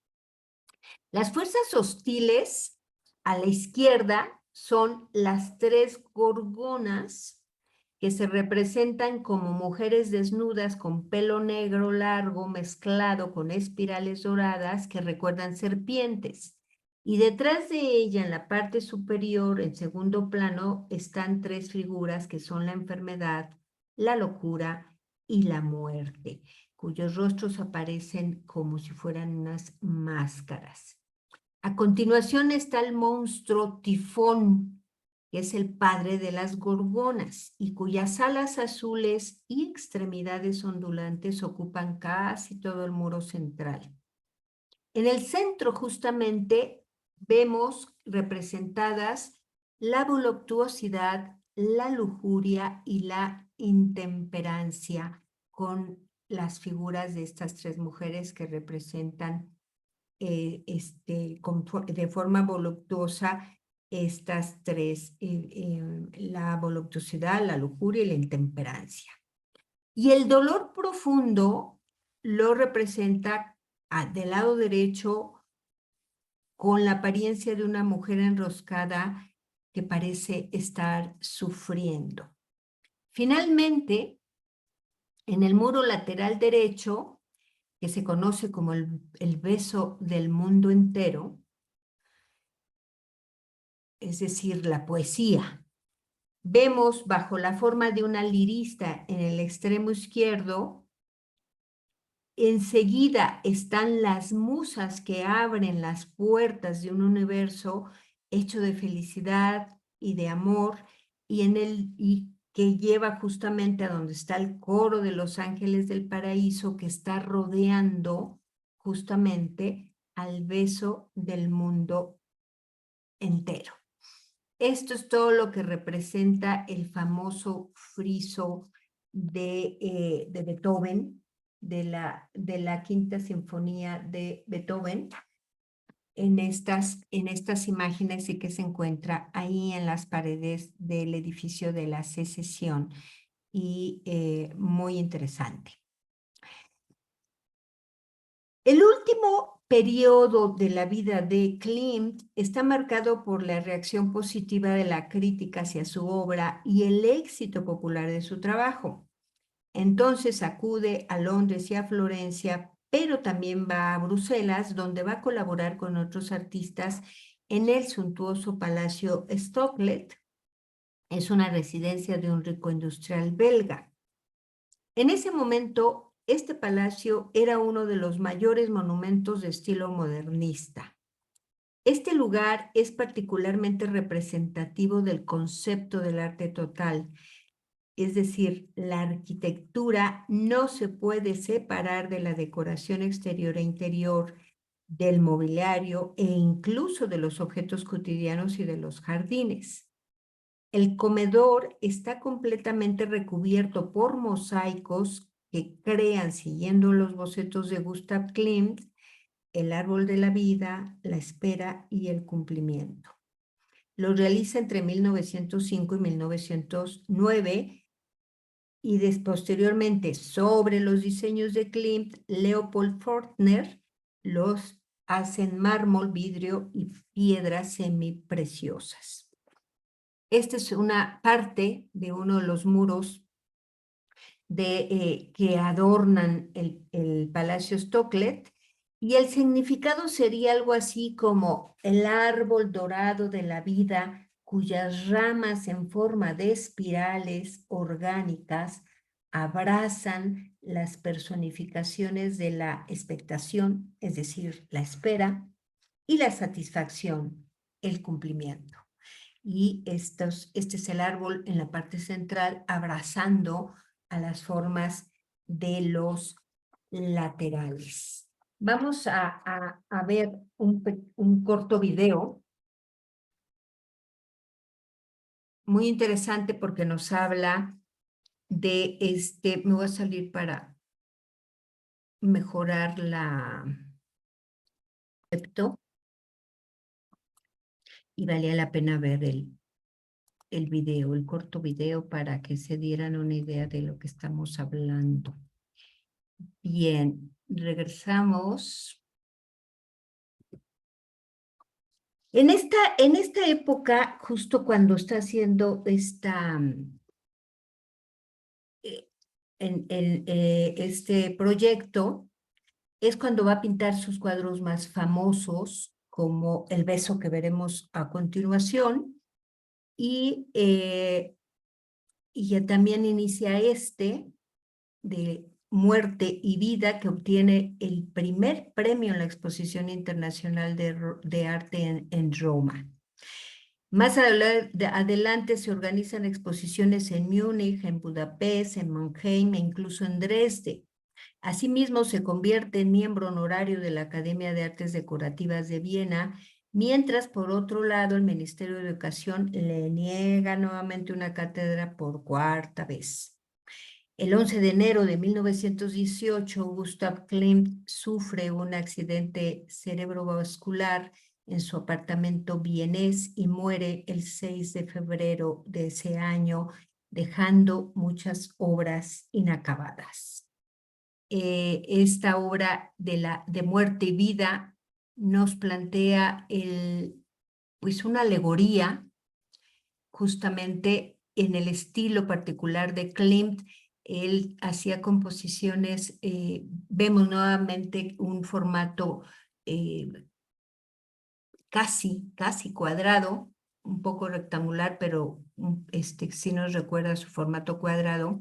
Las fuerzas hostiles a la izquierda son las 3 gorgonas, que se representan como mujeres desnudas con pelo negro largo mezclado con espirales doradas que recuerdan serpientes. Y detrás de ella, en la parte superior, en segundo plano, están 3 figuras que son la enfermedad, la locura y la muerte, cuyos rostros aparecen como si fueran unas máscaras. A continuación está el monstruo Tifón, que es el padre de las gorgonas y cuyas alas azules y extremidades ondulantes ocupan casi todo el muro central. En el centro, justamente, vemos representadas la voluptuosidad, la lujuria y la intemperancia, con las figuras de estas 3 mujeres que representan de forma voluptuosa estas 3, la voluptuosidad, la lujuria y la intemperancia. Y el dolor profundo lo representa del lado derecho con la apariencia de una mujer enroscada que parece estar sufriendo. Finalmente, en el muro lateral derecho, que se conoce como el beso del mundo entero, es decir, la poesía. Vemos bajo la forma de una lirista en el extremo izquierdo, enseguida están las musas que abren las puertas de un universo hecho de felicidad y de amor, y que lleva justamente a donde está el coro de los ángeles del paraíso, que está rodeando justamente al beso del mundo entero. Esto es todo lo que representa el famoso friso de Beethoven, de la Quinta Sinfonía de Beethoven, en estas imágenes, y que se encuentra ahí en las paredes del edificio de la Secesión, y muy interesante. El último periodo de la vida de Klimt está marcado por la reacción positiva de la crítica hacia su obra y el éxito popular de su trabajo. Entonces acude a Londres y a Florencia, pero también va a Bruselas, donde va a colaborar con otros artistas en el suntuoso Palacio Stocklet. Es una residencia de un rico industrial belga. En ese momento, este palacio era uno de los mayores monumentos de estilo modernista. Este lugar es particularmente representativo del concepto del arte total, es decir, la arquitectura no se puede separar de la decoración exterior e interior, del mobiliario e incluso de los objetos cotidianos y de los jardines. El comedor está completamente recubierto por mosaicos que crean, siguiendo los bocetos de Gustav Klimt, el árbol de la vida, la espera y el cumplimiento. Lo realiza entre 1905 y 1909 y posteriormente sobre los diseños de Klimt, Leopold Forstner los hace en mármol, vidrio y piedras semipreciosas. Esta es una parte de uno de los muros que adornan el Palacio Stocklet, y el significado sería algo así como el árbol dorado de la vida, cuyas ramas en forma de espirales orgánicas abrazan las personificaciones de la expectación, es decir, la espera, y la satisfacción, el cumplimiento. Y este es el árbol en la parte central abrazando a las formas de los laterales. Vamos a ver un corto video muy interesante porque nos habla de me voy a salir para mejorar la concepto y valía la pena ver el video, el corto video para que se dieran una idea de lo que estamos hablando. Bien, regresamos. En esta época, justo cuando está haciendo este proyecto, es cuando va a pintar sus cuadros más famosos, como El beso que veremos a continuación, y ya también inicia de Muerte y Vida, que obtiene el primer premio en la Exposición Internacional de Arte en Roma. Más adelante se organizan exposiciones en Múnich, en Budapest, en Mannheim e incluso en Dresde. Asimismo, se convierte en miembro honorario de la Academia de Artes Decorativas de Viena, mientras, por otro lado, el Ministerio de Educación le niega nuevamente una cátedra por cuarta vez. El 11 de enero de 1918, Gustav Klimt sufre un accidente cerebrovascular en su apartamento vienés y muere el 6 de febrero de ese año, dejando muchas obras inacabadas. Esta obra de Muerte y Vida nos plantea pues una alegoría justamente en el estilo particular de Klimt. Él hacía composiciones, vemos nuevamente un formato casi cuadrado, un poco rectangular, pero sí nos recuerda su formato cuadrado.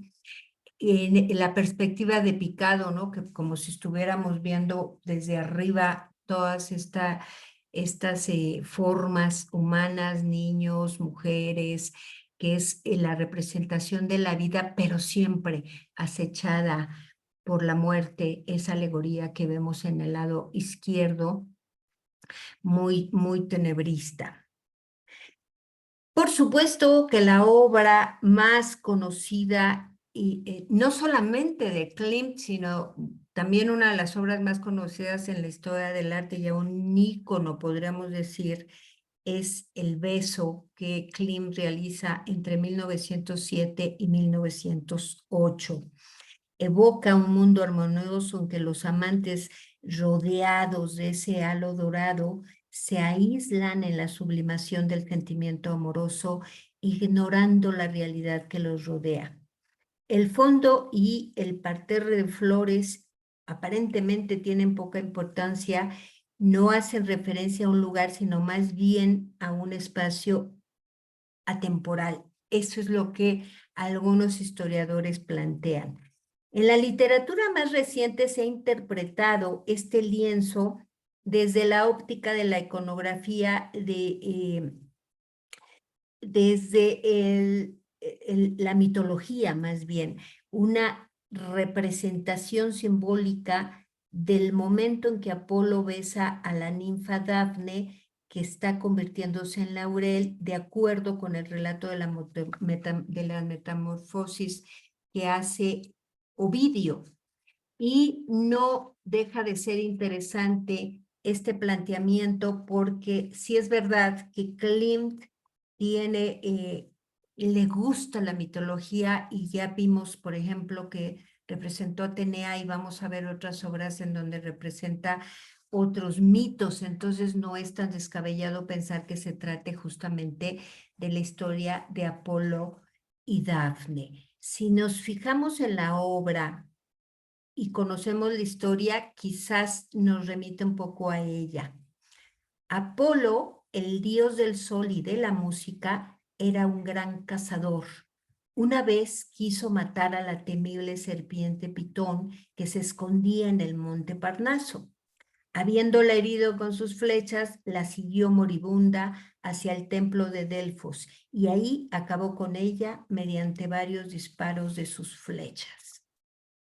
En la perspectiva de picado, ¿no? Que como si estuviéramos viendo desde arriba todas estas formas humanas, niños, mujeres, que es la representación de la vida, pero siempre acechada por la muerte, esa alegoría que vemos en el lado izquierdo, muy tenebrista. Por supuesto que la obra más conocida, y no solamente de Klimt, sino también una de las obras más conocidas en la historia del arte, ya un ícono, podríamos decir, es El beso que Klimt realiza entre 1907 y 1908. Evoca un mundo armonioso en que los amantes, rodeados de ese halo dorado, se aíslan en la sublimación del sentimiento amoroso, ignorando la realidad que los rodea. El fondo y el parterre de flores aparentemente tienen poca importancia, no hacen referencia a un lugar, sino más bien a un espacio atemporal. Eso es lo que algunos historiadores plantean. En la literatura más reciente se ha interpretado este lienzo desde la óptica de la iconografía, desde la mitología más bien, una representación simbólica del momento en que Apolo besa a la ninfa Dafne, que está convirtiéndose en laurel, de acuerdo con el relato de la metamorfosis que hace Ovidio. Y no deja de ser interesante este planteamiento porque sí es verdad que Klimt le gusta la mitología y ya vimos, por ejemplo, que representó a Atenea y vamos a ver otras obras en donde representa otros mitos, entonces no es tan descabellado pensar que se trate justamente de la historia de Apolo y Dafne. Si nos fijamos en la obra y conocemos la historia, quizás nos remite un poco a ella. Apolo, el dios del sol y de la música, era un gran cazador. Una vez quiso matar a la temible serpiente Pitón que se escondía en el monte Parnaso. Habiéndola herido con sus flechas, la siguió moribunda hacia el templo de Delfos y ahí acabó con ella mediante varios disparos de sus flechas.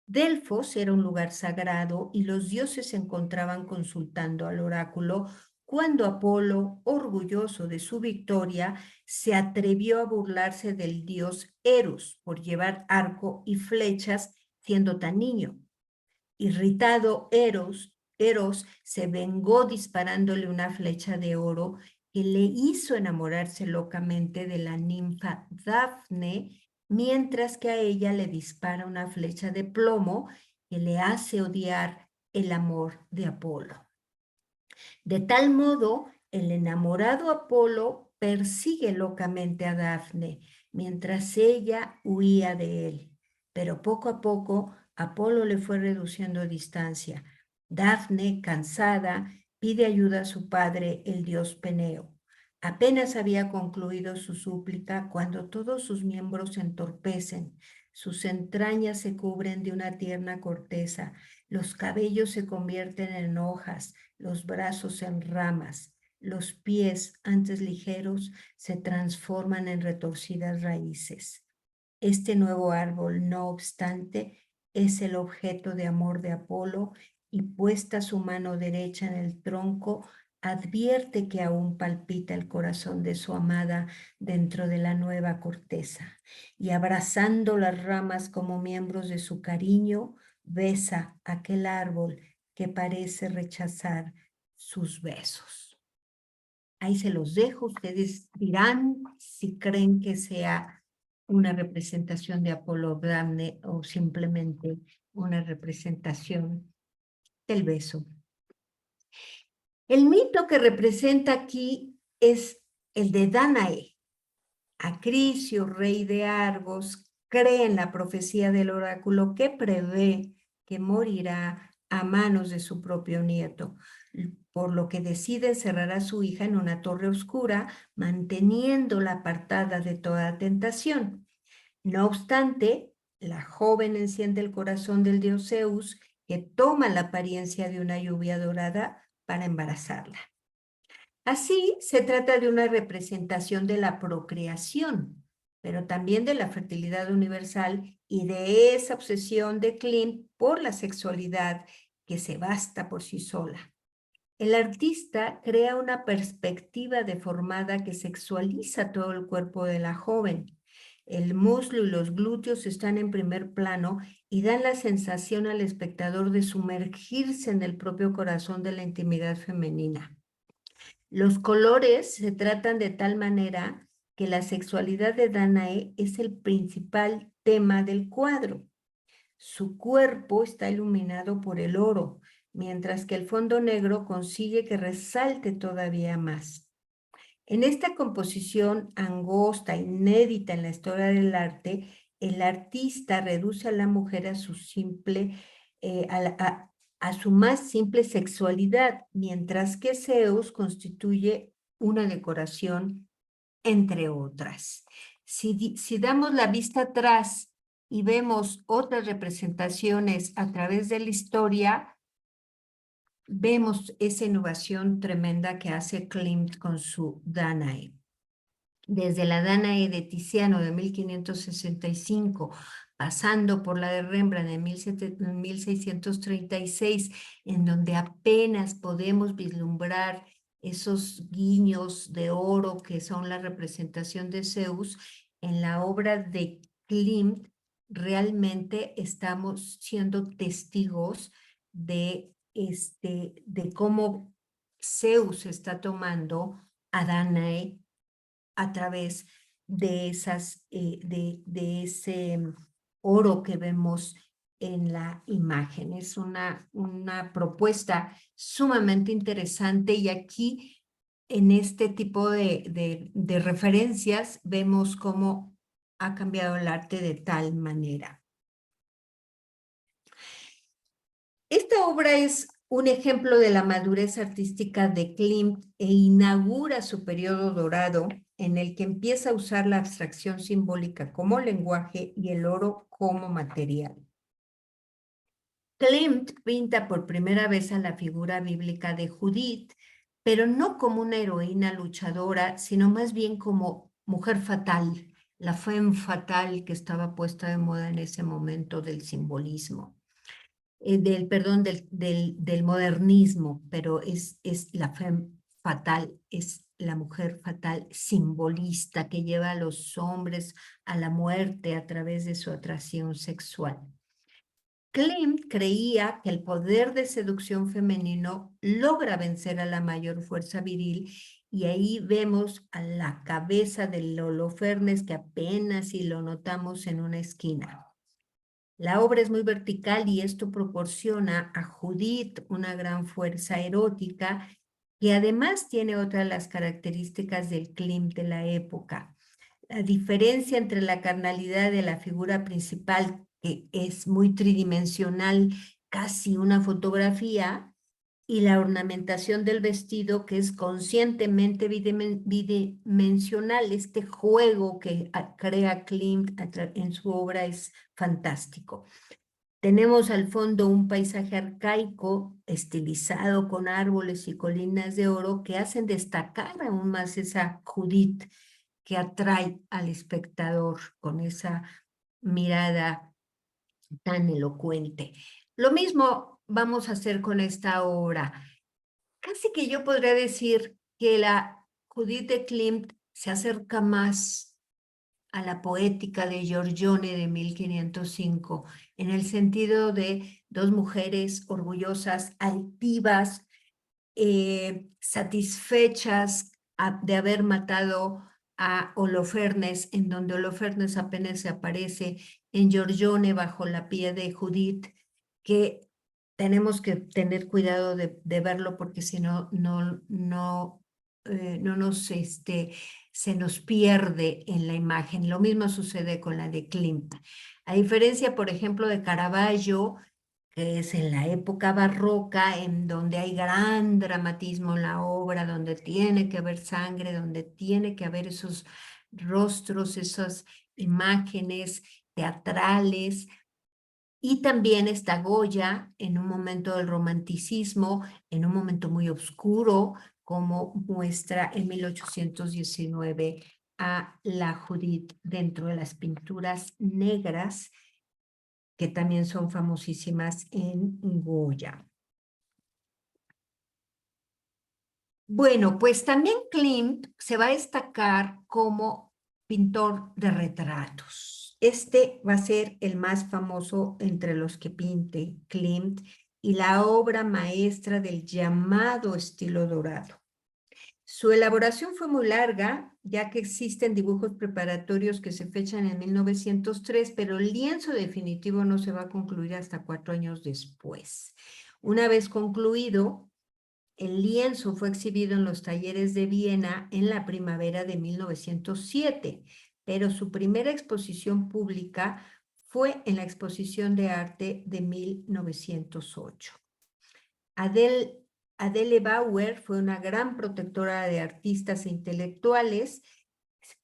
Delfos era un lugar sagrado y los dioses se encontraban consultando al oráculo cuando Apolo, orgulloso de su victoria, se atrevió a burlarse del dios Eros por llevar arco y flechas siendo tan niño. Irritado, Eros se vengó disparándole una flecha de oro que le hizo enamorarse locamente de la ninfa Dafne, mientras que a ella le dispara una flecha de plomo que le hace odiar el amor de Apolo. De tal modo, el enamorado Apolo persigue locamente a Dafne, mientras ella huía de él. Pero poco a poco, Apolo le fue reduciendo distancia. Dafne, cansada, pide ayuda a su padre, el dios Peneo. Apenas había concluido su súplica cuando todos sus miembros se entorpecen, sus entrañas se cubren de una tierna corteza, los cabellos se convierten en hojas, los brazos en ramas, los pies, antes ligeros, se transforman en retorcidas raíces. Este nuevo árbol, no obstante, es el objeto de amor de Apolo y puesta su mano derecha en el tronco, advierte que aún palpita el corazón de su amada dentro de la nueva corteza y abrazando las ramas como miembros de su cariño, besa aquel árbol que parece rechazar sus besos. Ahí se los dejo, ustedes dirán si creen que sea una representación de Apolo Dafne o simplemente una representación del beso. El mito que representa aquí es el de Dánae. Acrisio, rey de Argos, cree en la profecía del oráculo que prevé que morirá a manos de su propio nieto, por lo que decide encerrar a su hija en una torre oscura, manteniéndola apartada de toda tentación. No obstante, la joven enciende el corazón del dios Zeus, que toma la apariencia de una lluvia dorada para embarazarla. Así, se trata de una representación de la procreación, pero también de la fertilidad universal y de esa obsesión de Klimt por la sexualidad que se basta por sí sola. El artista crea una perspectiva deformada que sexualiza todo el cuerpo de la joven. El muslo y los glúteos están en primer plano y dan la sensación al espectador de sumergirse en el propio corazón de la intimidad femenina. Los colores se tratan de tal manera que la sexualidad de Danae es el principal tema del cuadro. Su cuerpo está iluminado por el oro, mientras que el fondo negro consigue que resalte todavía más. En esta composición angosta, inédita en la historia del arte, el artista reduce a la mujer a su a su más simple sexualidad, mientras que Zeus constituye una decoración, entre otras. Si damos la vista atrás y vemos otras representaciones a través de la historia, vemos esa innovación tremenda que hace Klimt con su Danae. Desde la Danae de Tiziano de 1565, pasando por la de Rembrandt de 1636, en donde apenas podemos vislumbrar esos guiños de oro que son la representación de Zeus, en la obra de Klimt realmente estamos siendo testigos de cómo Zeus está tomando a Danae a través de ese oro que vemos en la imagen. Es una propuesta sumamente interesante y aquí en este tipo de referencias vemos cómo ha cambiado el arte de tal manera. Esta obra es un ejemplo de la madurez artística de Klimt e inaugura su periodo dorado en el que empieza a usar la abstracción simbólica como lenguaje y el oro como material. Klimt pinta por primera vez a la figura bíblica de Judith, pero no como una heroína luchadora, sino más bien como mujer fatal, la femme fatale que estaba puesta de moda en ese momento del simbolismo. Del modernismo, pero es la femme fatal, es la mujer fatal simbolista que lleva a los hombres a la muerte a través de su atracción sexual. Klimt creía que el poder de seducción femenino logra vencer a la mayor fuerza viril y ahí vemos a la cabeza del Holofernes que apenas si lo notamos en una esquina. La obra es muy vertical y esto proporciona a Judith una gran fuerza erótica que además tiene otra de las características del Klimt de la época. La diferencia entre la carnalidad de la figura principal, que es muy tridimensional, casi una fotografía, y la ornamentación del vestido, que es conscientemente bidimensional. Este juego que crea Klimt en su obra es fantástico. Tenemos al fondo un paisaje arcaico, estilizado con árboles y colinas de oro que hacen destacar aún más esa Judith que atrae al espectador con esa mirada tan elocuente. Lo mismo vamos a hacer con esta obra. Casi que yo podría decir que la Judith de Klimt se acerca más a la poética de Giorgione de 1505, en el sentido de dos mujeres orgullosas, altivas, satisfechas de haber matado a Holofernes, en donde Holofernes apenas se aparece en Giorgione bajo la piel de Judith, que tenemos que tener cuidado de verlo porque si no, no se nos pierde en la imagen. Lo mismo sucede con la de Klimt. A diferencia, por ejemplo, de Caravaggio, que es en la época barroca, en donde hay gran dramatismo en la obra, donde tiene que haber sangre, donde tiene que haber esos rostros, esas imágenes teatrales. Y también está Goya en un momento del romanticismo, en un momento muy oscuro, como muestra en 1819 a la Judith dentro de las pinturas negras, que también son famosísimas en Goya. Bueno, pues también Klimt se va a destacar como pintor de retratos. Este va a ser el más famoso entre los que pinte Klimt y la obra maestra del llamado estilo dorado. Su elaboración fue muy larga, ya que existen dibujos preparatorios que se fechan en 1903, pero el lienzo definitivo no se va a concluir hasta 4 años después. Una vez concluido, el lienzo fue exhibido en los talleres de Viena en la primavera de 1907, pero su primera exposición pública fue en la Exposición de Arte de 1908. Adele Bauer fue una gran protectora de artistas e intelectuales.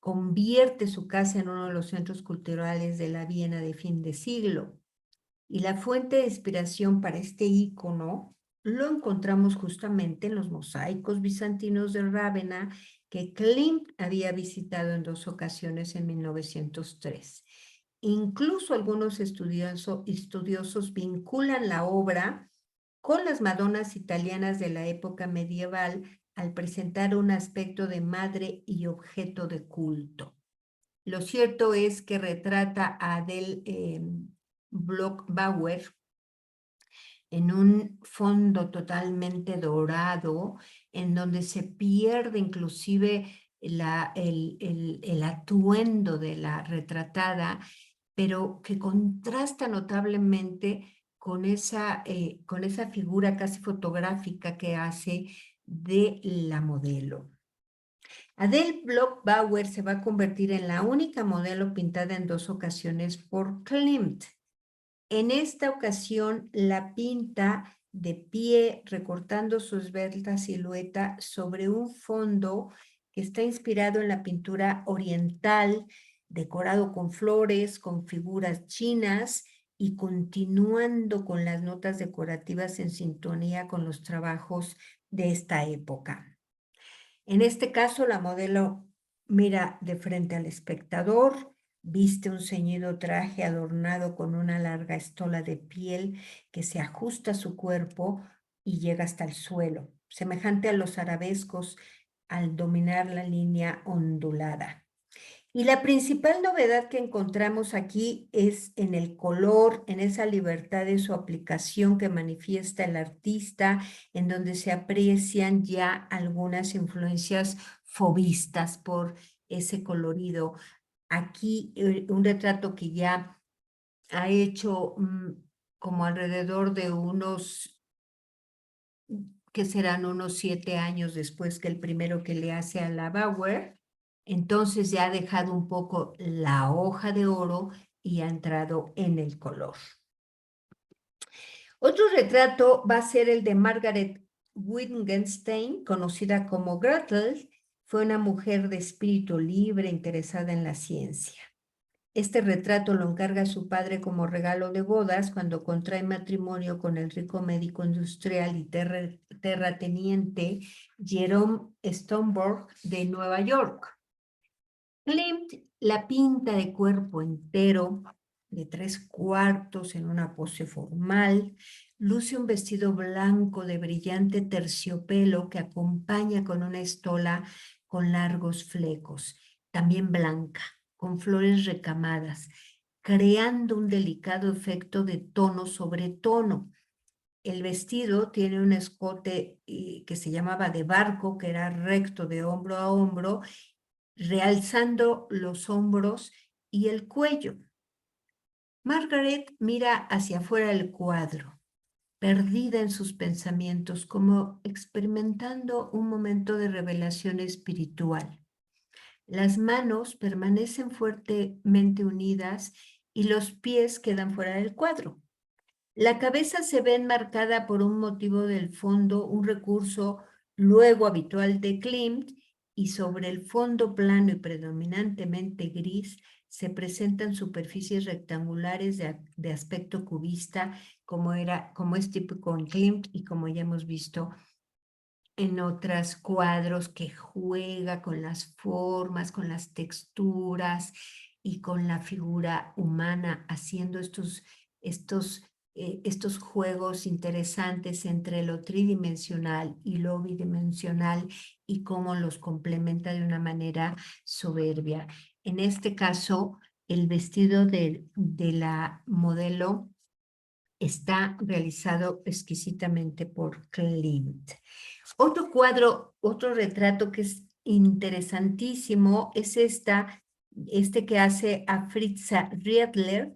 convierte su casa en uno de los centros culturales de la Viena de fin de siglo. Y la fuente de inspiración para este ícono lo encontramos justamente en los mosaicos bizantinos de Rávena que Klimt había visitado en 2 ocasiones en 1903. Incluso algunos estudiosos vinculan la obra con las Madonas italianas de la época medieval al presentar un aspecto de madre y objeto de culto. Lo cierto es que retrata a Adele Bloch-Bauer en un fondo totalmente dorado, en donde se pierde inclusive el atuendo de la retratada, pero que contrasta notablemente con esa figura casi fotográfica que hace de la modelo. Adele Bloch-Bauer se va a convertir en la única modelo pintada en 2 ocasiones por Klimt. En esta ocasión la pinta de pie, recortando su esbelta silueta sobre un fondo que está inspirado en la pintura oriental, decorado con flores, con figuras chinas y continuando con las notas decorativas en sintonía con los trabajos de esta época. En este caso, la modelo mira de frente al espectador, viste un ceñido traje adornado con una larga estola de piel que se ajusta a su cuerpo y llega hasta el suelo, semejante a los arabescos al dominar la línea ondulada. Y la principal novedad que encontramos aquí es en el color, en esa libertad de su aplicación que manifiesta el artista, en donde se aprecian ya algunas influencias fauvistas por ese colorido. Aquí un retrato que ya ha hecho como alrededor de que serán unos 7 años después que el primero que le hace a la Bauer. Entonces ya ha dejado un poco la hoja de oro y ha entrado en el color. Otro retrato va a ser el de Margaret Wittgenstein, conocida como Gretel. Fue una mujer de espíritu libre, interesada en la ciencia. Este retrato lo encarga su padre como regalo de bodas cuando contrae matrimonio con el rico médico industrial y terrateniente Jerome Stonborg de Nueva York. Klimt la pinta de cuerpo entero, de 3/4 en una pose formal, luce un vestido blanco de brillante terciopelo que acompaña con una estola con largos flecos, también blanca, con flores recamadas, creando un delicado efecto de tono sobre tono. El vestido tiene un escote que se llamaba de barco, que era recto de hombro a hombro, realzando los hombros y el cuello. Margaret mira hacia afuera del cuadro, perdida en sus pensamientos, como experimentando un momento de revelación espiritual. Las manos permanecen fuertemente unidas y los pies quedan fuera del cuadro. La cabeza se ve enmarcada por un motivo del fondo, un recurso luego habitual de Klimt, y sobre el fondo plano y predominantemente gris se presentan superficies rectangulares de aspecto cubista, como es típico en Klimt y como ya hemos visto en otros cuadros, que juega con las formas, con las texturas y con la figura humana, haciendo estos juegos interesantes entre lo tridimensional y lo bidimensional y cómo los complementa de una manera soberbia. En este caso, el vestido de la modelo está realizado exquisitamente por Klimt. Otro cuadro, otro retrato que es interesantísimo es este que hace a Fritza Riedler,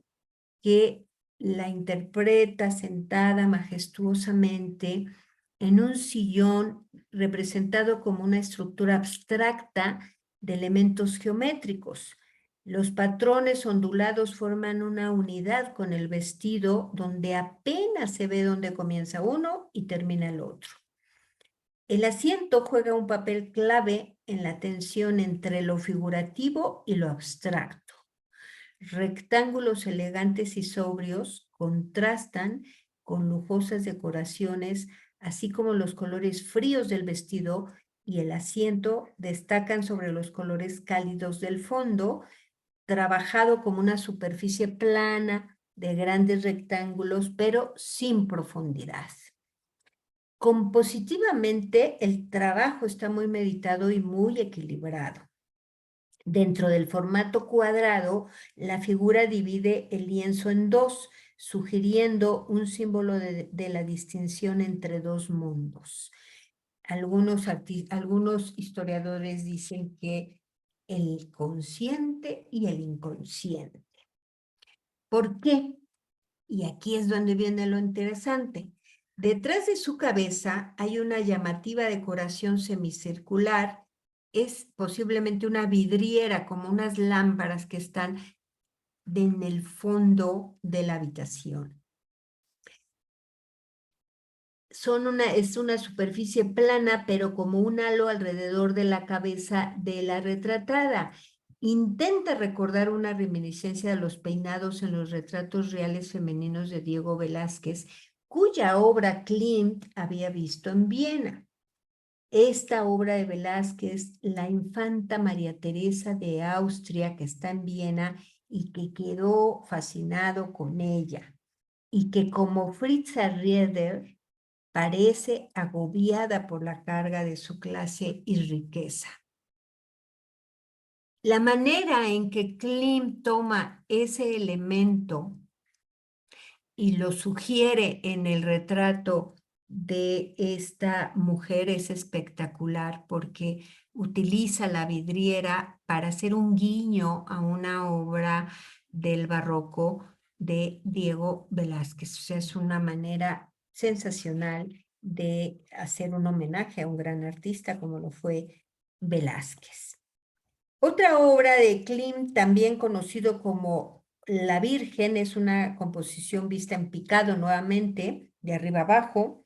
que la interpreta sentada majestuosamente en un sillón representado como una estructura abstracta de elementos geométricos. Los patrones ondulados forman una unidad con el vestido donde apenas se ve dónde comienza uno y termina el otro. El asiento juega un papel clave en la tensión entre lo figurativo y lo abstracto. Rectángulos elegantes y sobrios contrastan con lujosas decoraciones, así como los colores fríos del vestido y el asiento destacan sobre los colores cálidos del fondo, trabajado como una superficie plana de grandes rectángulos, pero sin profundidad. Compositivamente, el trabajo está muy meditado y muy equilibrado. Dentro del formato cuadrado, la figura divide el lienzo en dos, sugiriendo un símbolo de la distinción entre dos mundos. Algunos historiadores dicen que el consciente y el inconsciente. ¿Por qué? Y aquí es donde viene lo interesante. Detrás de su cabeza hay una llamativa decoración semicircular. Es posiblemente una vidriera, como unas lámparas que están en el fondo de la habitación. Es una superficie plana, pero como un halo alrededor de la cabeza de la retratada. Intenta recordar una reminiscencia de los peinados en los retratos reales femeninos de Diego Velázquez, cuya obra Klimt había visto en Viena. Esta obra de Velázquez, la infanta María Teresa de Austria, que está en Viena y que quedó fascinado con ella, y que como Fritza Rieder parece agobiada por la carga de su clase y riqueza. La manera en que Klimt toma ese elemento y lo sugiere en el retrato de esta mujer es espectacular porque utiliza la vidriera para hacer un guiño a una obra del barroco de Diego Velázquez. O sea, es una manera sensacional de hacer un homenaje a un gran artista como lo fue Velázquez. Otra obra de Klimt, también conocido como La Virgen, es una composición vista en picado nuevamente, de arriba abajo.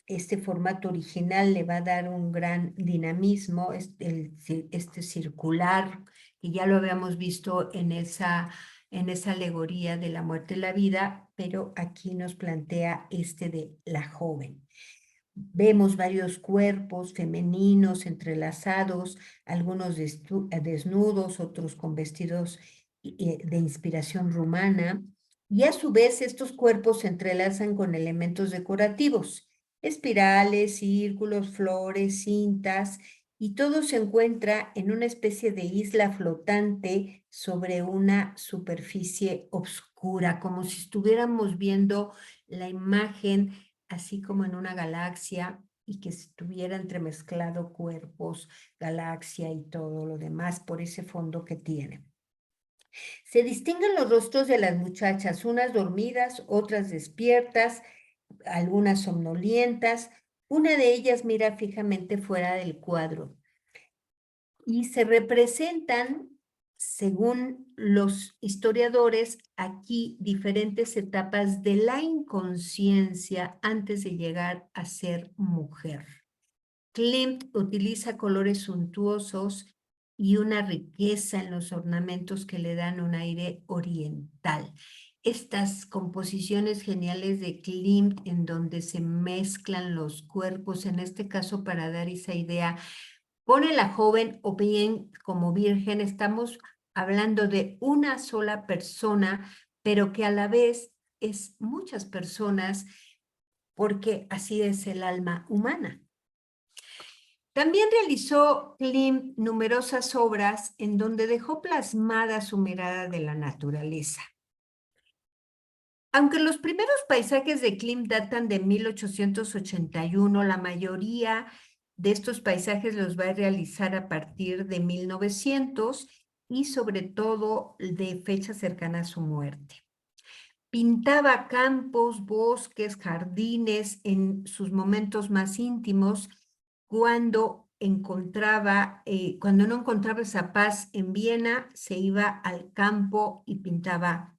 Este formato original le va a dar un gran dinamismo, este circular, que ya lo habíamos visto en esa alegoría de la muerte y la vida, pero aquí nos plantea de la joven. Vemos varios cuerpos femeninos entrelazados, algunos desnudos, otros con vestidos de inspiración rumana, y a su vez estos cuerpos se entrelazan con elementos decorativos, espirales, círculos, flores, cintas, y todo se encuentra en una especie de isla flotante sobre una superficie oscura, como si estuviéramos viendo la imagen así como en una galaxia y que estuviera entremezclado cuerpos, galaxia y todo lo demás por ese fondo que tiene. Se distinguen los rostros de las muchachas, unas dormidas, otras despiertas, algunas somnolientas. Una de ellas mira fijamente fuera del cuadro y se representan, según los historiadores, aquí diferentes etapas de la inconsciencia antes de llegar a ser mujer. Klimt utiliza colores suntuosos y una riqueza en los ornamentos que le dan un aire oriental. Estas composiciones geniales de Klimt en donde se mezclan los cuerpos, en este caso para dar esa idea, pone la joven o bien como virgen, estamos hablando de una sola persona, pero que a la vez es muchas personas porque así es el alma humana. También realizó Klimt numerosas obras en donde dejó plasmada su mirada de la naturaleza. Aunque los primeros paisajes de Klimt datan de 1881, la mayoría de estos paisajes los va a realizar a partir de 1900 y sobre todo de fechas cercanas a su muerte. Pintaba campos, bosques, jardines en sus momentos más íntimos cuando no encontraba esa paz en Viena, se iba al campo y pintaba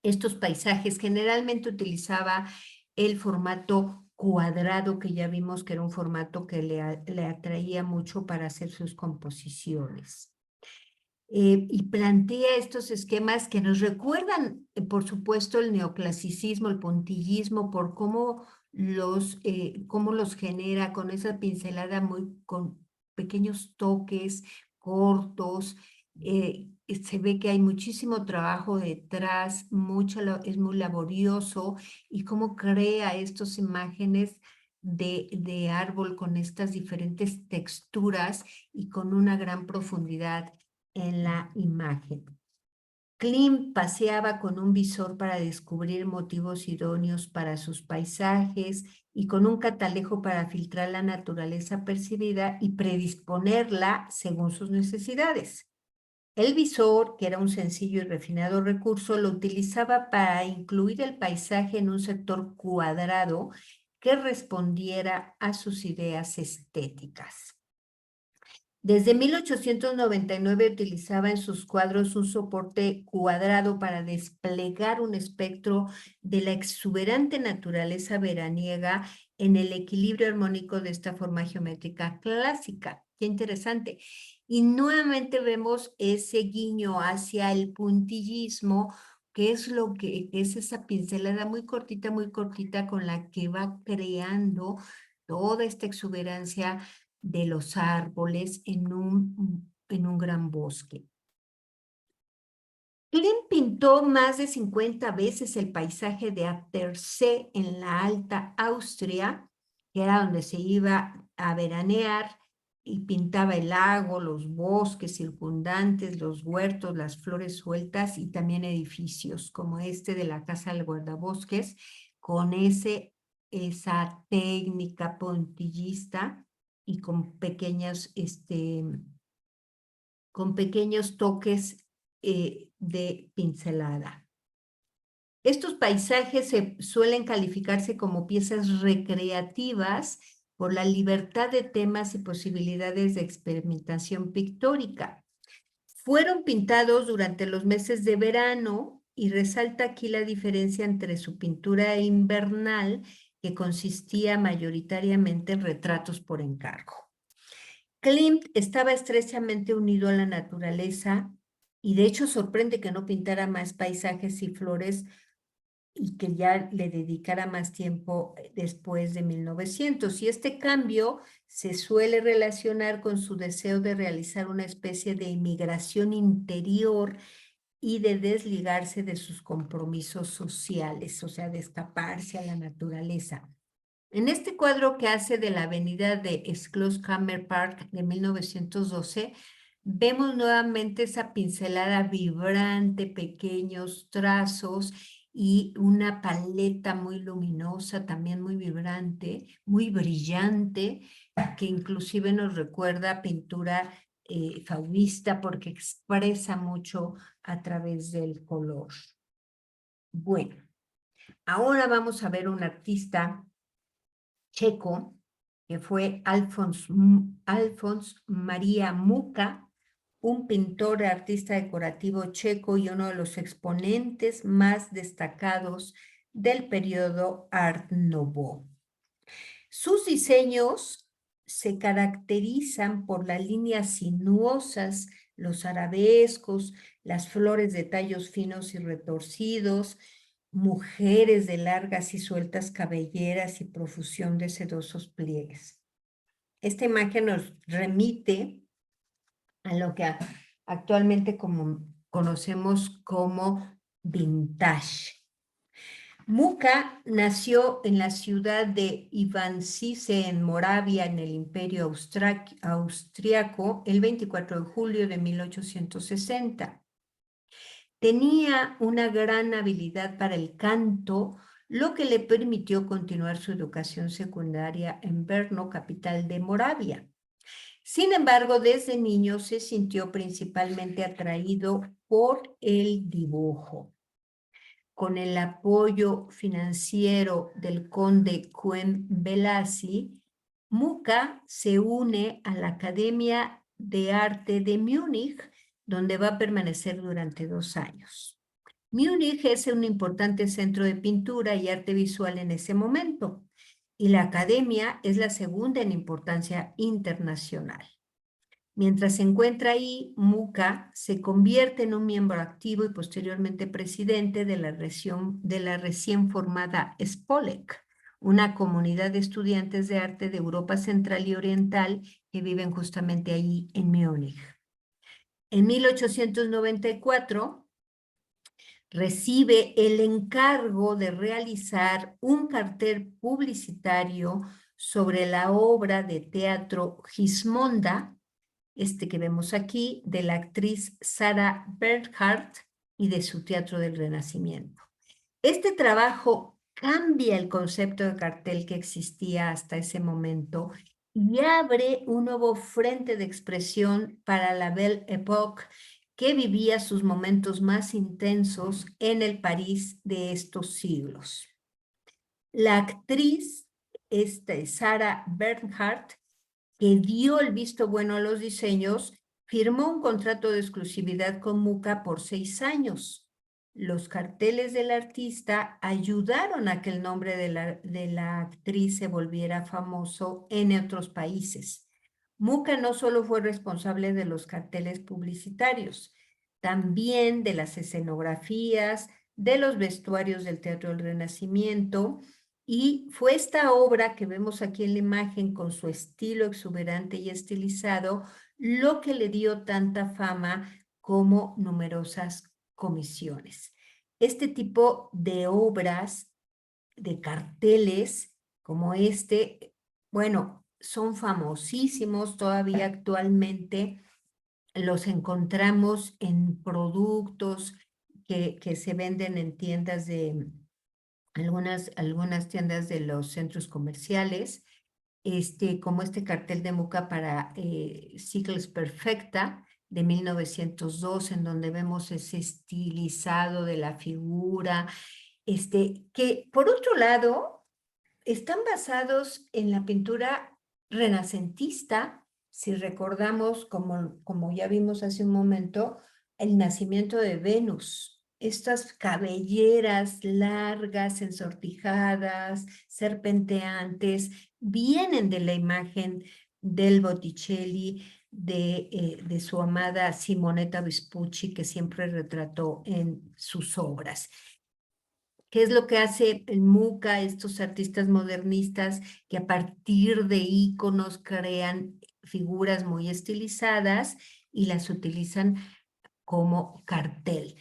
estos paisajes. Generalmente utilizaba el formato cuadrado, que ya vimos que era un formato que le atraía mucho para hacer sus composiciones. Y plantea estos esquemas que nos recuerdan, por supuesto, el neoclasicismo, el puntillismo, por cómo los genera con esa pincelada con pequeños toques cortos. Se ve que hay muchísimo trabajo detrás, es muy laborioso, y cómo crea estas imágenes de árbol con estas diferentes texturas y con una gran profundidad en la imagen. Klimt paseaba con un visor para descubrir motivos idóneos para sus paisajes y con un catalejo para filtrar la naturaleza percibida y predisponerla según sus necesidades. El visor, que era un sencillo y refinado recurso, lo utilizaba para incluir el paisaje en un sector cuadrado que respondiera a sus ideas estéticas. Desde 1899 utilizaba en sus cuadros un soporte cuadrado para desplegar un espectro de la exuberante naturaleza veraniega en el equilibrio armónico de esta forma geométrica clásica. Qué interesante. Y nuevamente vemos ese guiño hacia el puntillismo, que es lo que es esa pincelada muy cortita con la que va creando toda esta exuberancia de los árboles en un gran bosque. Klimt pintó más de 50 veces el paisaje de Attersee en la Alta Austria, que era donde se iba a veranear, y pintaba el lago, los bosques circundantes, los huertos, las flores sueltas y también edificios como este de la Casa del Guardabosques, con esa técnica puntillista y con pequeños toques de pincelada. Estos paisajes suelen calificarse como piezas recreativas por la libertad de temas y posibilidades de experimentación pictórica. Fueron pintados durante los meses de verano y resalta aquí la diferencia entre su pintura invernal, que consistía mayoritariamente en retratos por encargo. Klimt estaba estrechamente unido a la naturaleza y de hecho sorprende que no pintara más paisajes y flores y que ya le dedicara más tiempo después de 1900. Y este cambio se suele relacionar con su deseo de realizar una especie de inmigración interior y de desligarse de sus compromisos sociales, o sea, de escaparse a la naturaleza. En este cuadro que hace de la avenida de Schlosskammer Park de 1912, vemos nuevamente esa pincelada vibrante, pequeños trazos y una paleta muy luminosa, también muy vibrante, muy brillante, que inclusive nos recuerda a pintura faunista porque expresa mucho a través del color. Bueno, ahora vamos a ver un artista checo, que fue Alfons Maria Mucha, un pintor y artista decorativo checo y uno de los exponentes más destacados del periodo Art Nouveau. Sus diseños se caracterizan por las líneas sinuosas, los arabescos, las flores de tallos finos y retorcidos, mujeres de largas y sueltas cabelleras y profusión de sedosos pliegues. Esta imagen nos remite a lo que actualmente conocemos como vintage. Mucha nació en la ciudad de Ivanzice, en Moravia, en el Imperio Austriaco, el 24 de julio de 1860. Tenía una gran habilidad para el canto, lo que le permitió continuar su educación secundaria en Brno, capital de Moravia. Sin embargo, desde niño se sintió principalmente atraído por el dibujo. Con el apoyo financiero del conde Cuen Velassi, Mucha se une a la Academia de Arte de Múnich, donde va a permanecer durante 2 años. Múnich es un importante centro de pintura y arte visual en ese momento. y la academia es la segunda en importancia internacional. Mientras se encuentra ahí, Mucha se convierte en un miembro activo y posteriormente presidente de la recién formada SPOLEC, una comunidad de estudiantes de arte de Europa Central y Oriental que viven justamente ahí en Múnich. En 1894 recibe el encargo de realizar un cartel publicitario sobre la obra de teatro Gismonda, que vemos aquí, de la actriz Sarah Bernhardt y de su Teatro del Renacimiento. Este trabajo cambia el concepto de cartel que existía hasta ese momento y abre un nuevo frente de expresión para la Belle Époque, que vivía sus momentos más intensos en el París de estos siglos. La actriz, Sarah Bernhardt, que dio el visto bueno a los diseños, firmó un contrato de exclusividad con Mucha por 6 años. Los carteles del artista ayudaron a que el nombre de la actriz se volviera famoso en otros países. Mucha no solo fue responsable de los carteles publicitarios, también de las escenografías, de los vestuarios del Teatro del Renacimiento, y fue esta obra que vemos aquí en la imagen con su estilo exuberante y estilizado lo que le dio tanta fama como numerosas comisiones. Este tipo de obras, de carteles como este, bueno, son famosísimos todavía actualmente. Los encontramos en productos que se venden en tiendas de algunas tiendas de los centros comerciales, como este cartel de Mucha para Sigles Perfecta de 1902, en donde vemos ese estilizado de la figura, que por otro lado están basados en la pintura renacentista. Si recordamos, como ya vimos hace un momento, el nacimiento de Venus. Estas cabelleras largas, ensortijadas, serpenteantes, vienen de la imagen del Botticelli, de su amada Simonetta Vespucci, que siempre retrató en sus obras. ¿Qué es lo que hace el Mucha, estos artistas modernistas que a partir de íconos crean figuras muy estilizadas y las utilizan como cartel?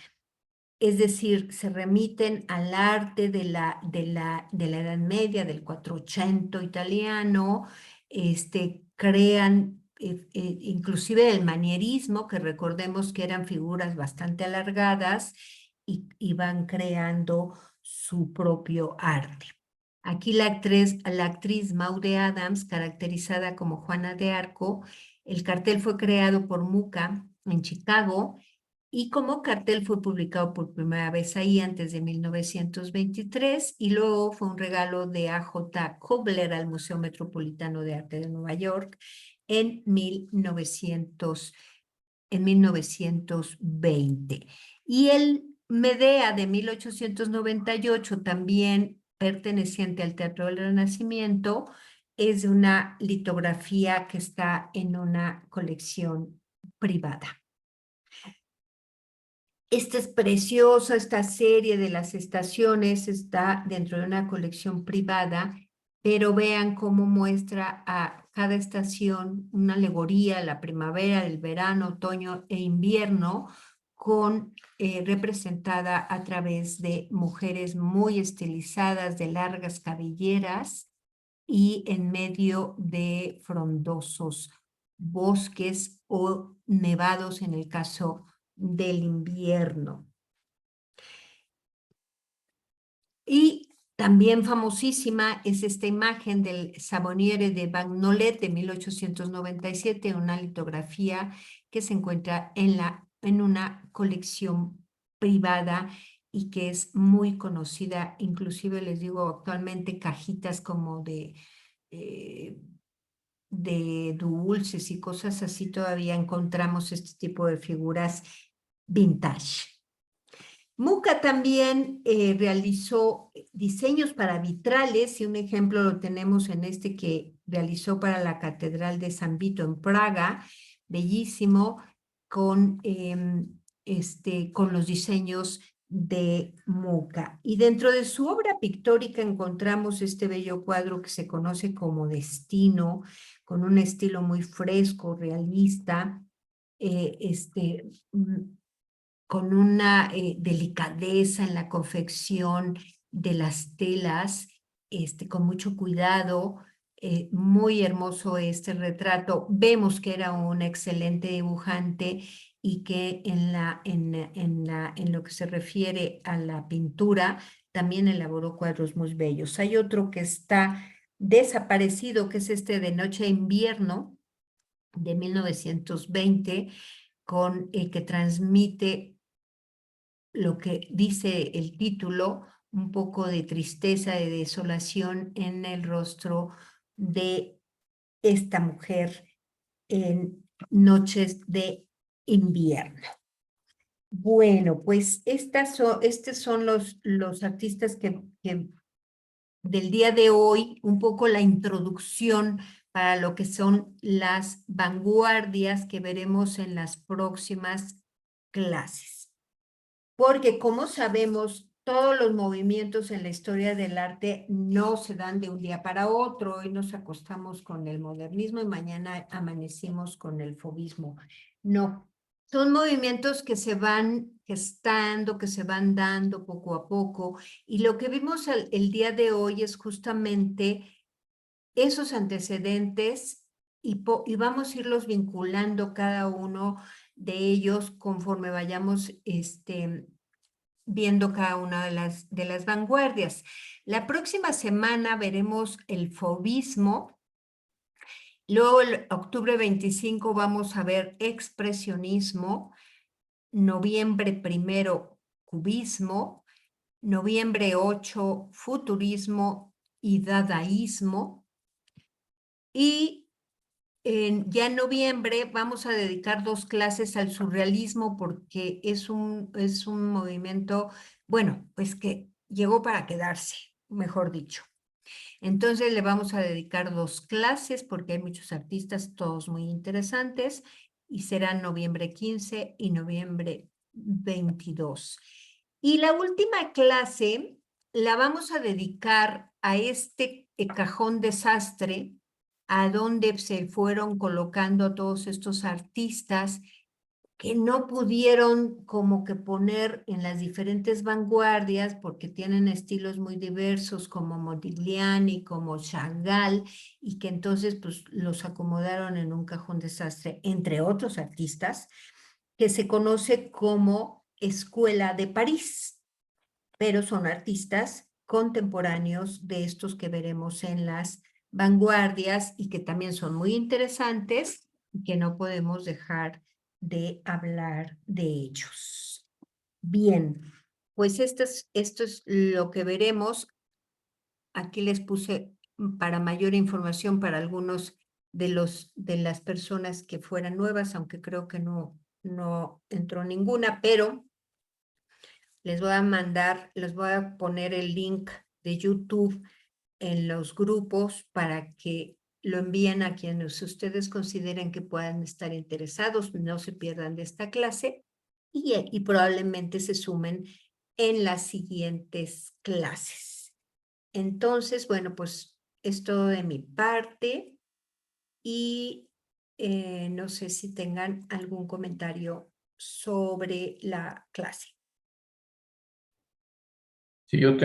Es decir, se remiten al arte de la Edad Media, del 480 italiano, crean inclusive el manierismo, que recordemos que eran figuras bastante alargadas y van creando su propio arte. Aquí la actriz Maude Adams, caracterizada como Juana de Arco, el cartel fue creado por Mucha en Chicago y como cartel fue publicado por primera vez ahí antes de 1923 y luego fue un regalo de A.J. Kobler al Museo Metropolitano de Arte de Nueva York en 1920. Y el Medea de 1898, también perteneciente al Teatro del Renacimiento, es una litografía que está en una colección privada. Esta es preciosa, esta serie de las estaciones está dentro de una colección privada, pero vean cómo muestra a cada estación una alegoría, la primavera, el verano, otoño e invierno, representada a través de mujeres muy estilizadas, de largas cabelleras y en medio de frondosos bosques o nevados en el caso del invierno. Y también famosísima es esta imagen del Savoniere de Bagnolet de 1897, una litografía que se encuentra en una colección privada y que es muy conocida. Inclusive les digo, actualmente cajitas como de dulces y cosas así, todavía encontramos este tipo de figuras vintage. Mucha también realizó diseños para vitrales, y un ejemplo lo tenemos en este que realizó para la Catedral de San Vito en Praga, bellísimo, con los diseños de Mucha. Y dentro de su obra pictórica encontramos este bello cuadro que se conoce como Destino, con un estilo muy fresco, realista, con una delicadeza en la confección de las telas, con mucho cuidado. Muy hermoso este retrato. Vemos que era un excelente dibujante y que en lo que se refiere a la pintura también elaboró cuadros muy bellos. Hay otro que está desaparecido, que es este de Noche e Invierno de 1920, que transmite lo que dice el título, un poco de tristeza, de desolación en el rostro de esta mujer en noches de invierno. Bueno, pues estos son los artistas que del día de hoy, un poco la introducción para lo que son las vanguardias que veremos en las próximas clases. Porque como sabemos, todos los movimientos en la historia del arte no se dan de un día para otro. Hoy nos acostamos con el modernismo y mañana amanecimos con el fauvismo. No, son movimientos que se van gestando, que se van dando poco a poco. Y lo que vimos el día de hoy es justamente esos antecedentes y vamos a irlos vinculando cada uno de ellos conforme vayamos viendo cada una de las vanguardias. La próxima semana veremos el fauvismo. Luego, el octubre 25, vamos a ver expresionismo. Noviembre 1, cubismo. Noviembre 8, futurismo y dadaísmo. Y ya en noviembre vamos a dedicar 2 clases al surrealismo porque es un movimiento, bueno, pues que llegó para quedarse, mejor dicho. Entonces le vamos a dedicar 2 clases porque hay muchos artistas, todos muy interesantes, y serán noviembre 15 y noviembre 22. Y la última clase la vamos a dedicar a este cajón desastre, a donde se fueron colocando todos estos artistas que no pudieron como que poner en las diferentes vanguardias porque tienen estilos muy diversos como Modigliani, como Chagall, y que entonces pues los acomodaron en un cajón desastre, entre otros artistas, que se conoce como Escuela de París, pero son artistas contemporáneos de estos que veremos en las vanguardias y que también son muy interesantes y que no podemos dejar de hablar de ellos. Bien, pues esto es lo que veremos. Aquí les puse para mayor información para algunos de las personas que fueran nuevas, aunque creo que no entró ninguna, pero les voy a poner el link de YouTube en los grupos para que lo envíen a quienes ustedes consideren que puedan estar interesados, no se pierdan de esta clase y probablemente se sumen en las siguientes clases. Entonces, bueno, pues es todo de mi parte y no sé si tengan algún comentario sobre la clase. Sí, yo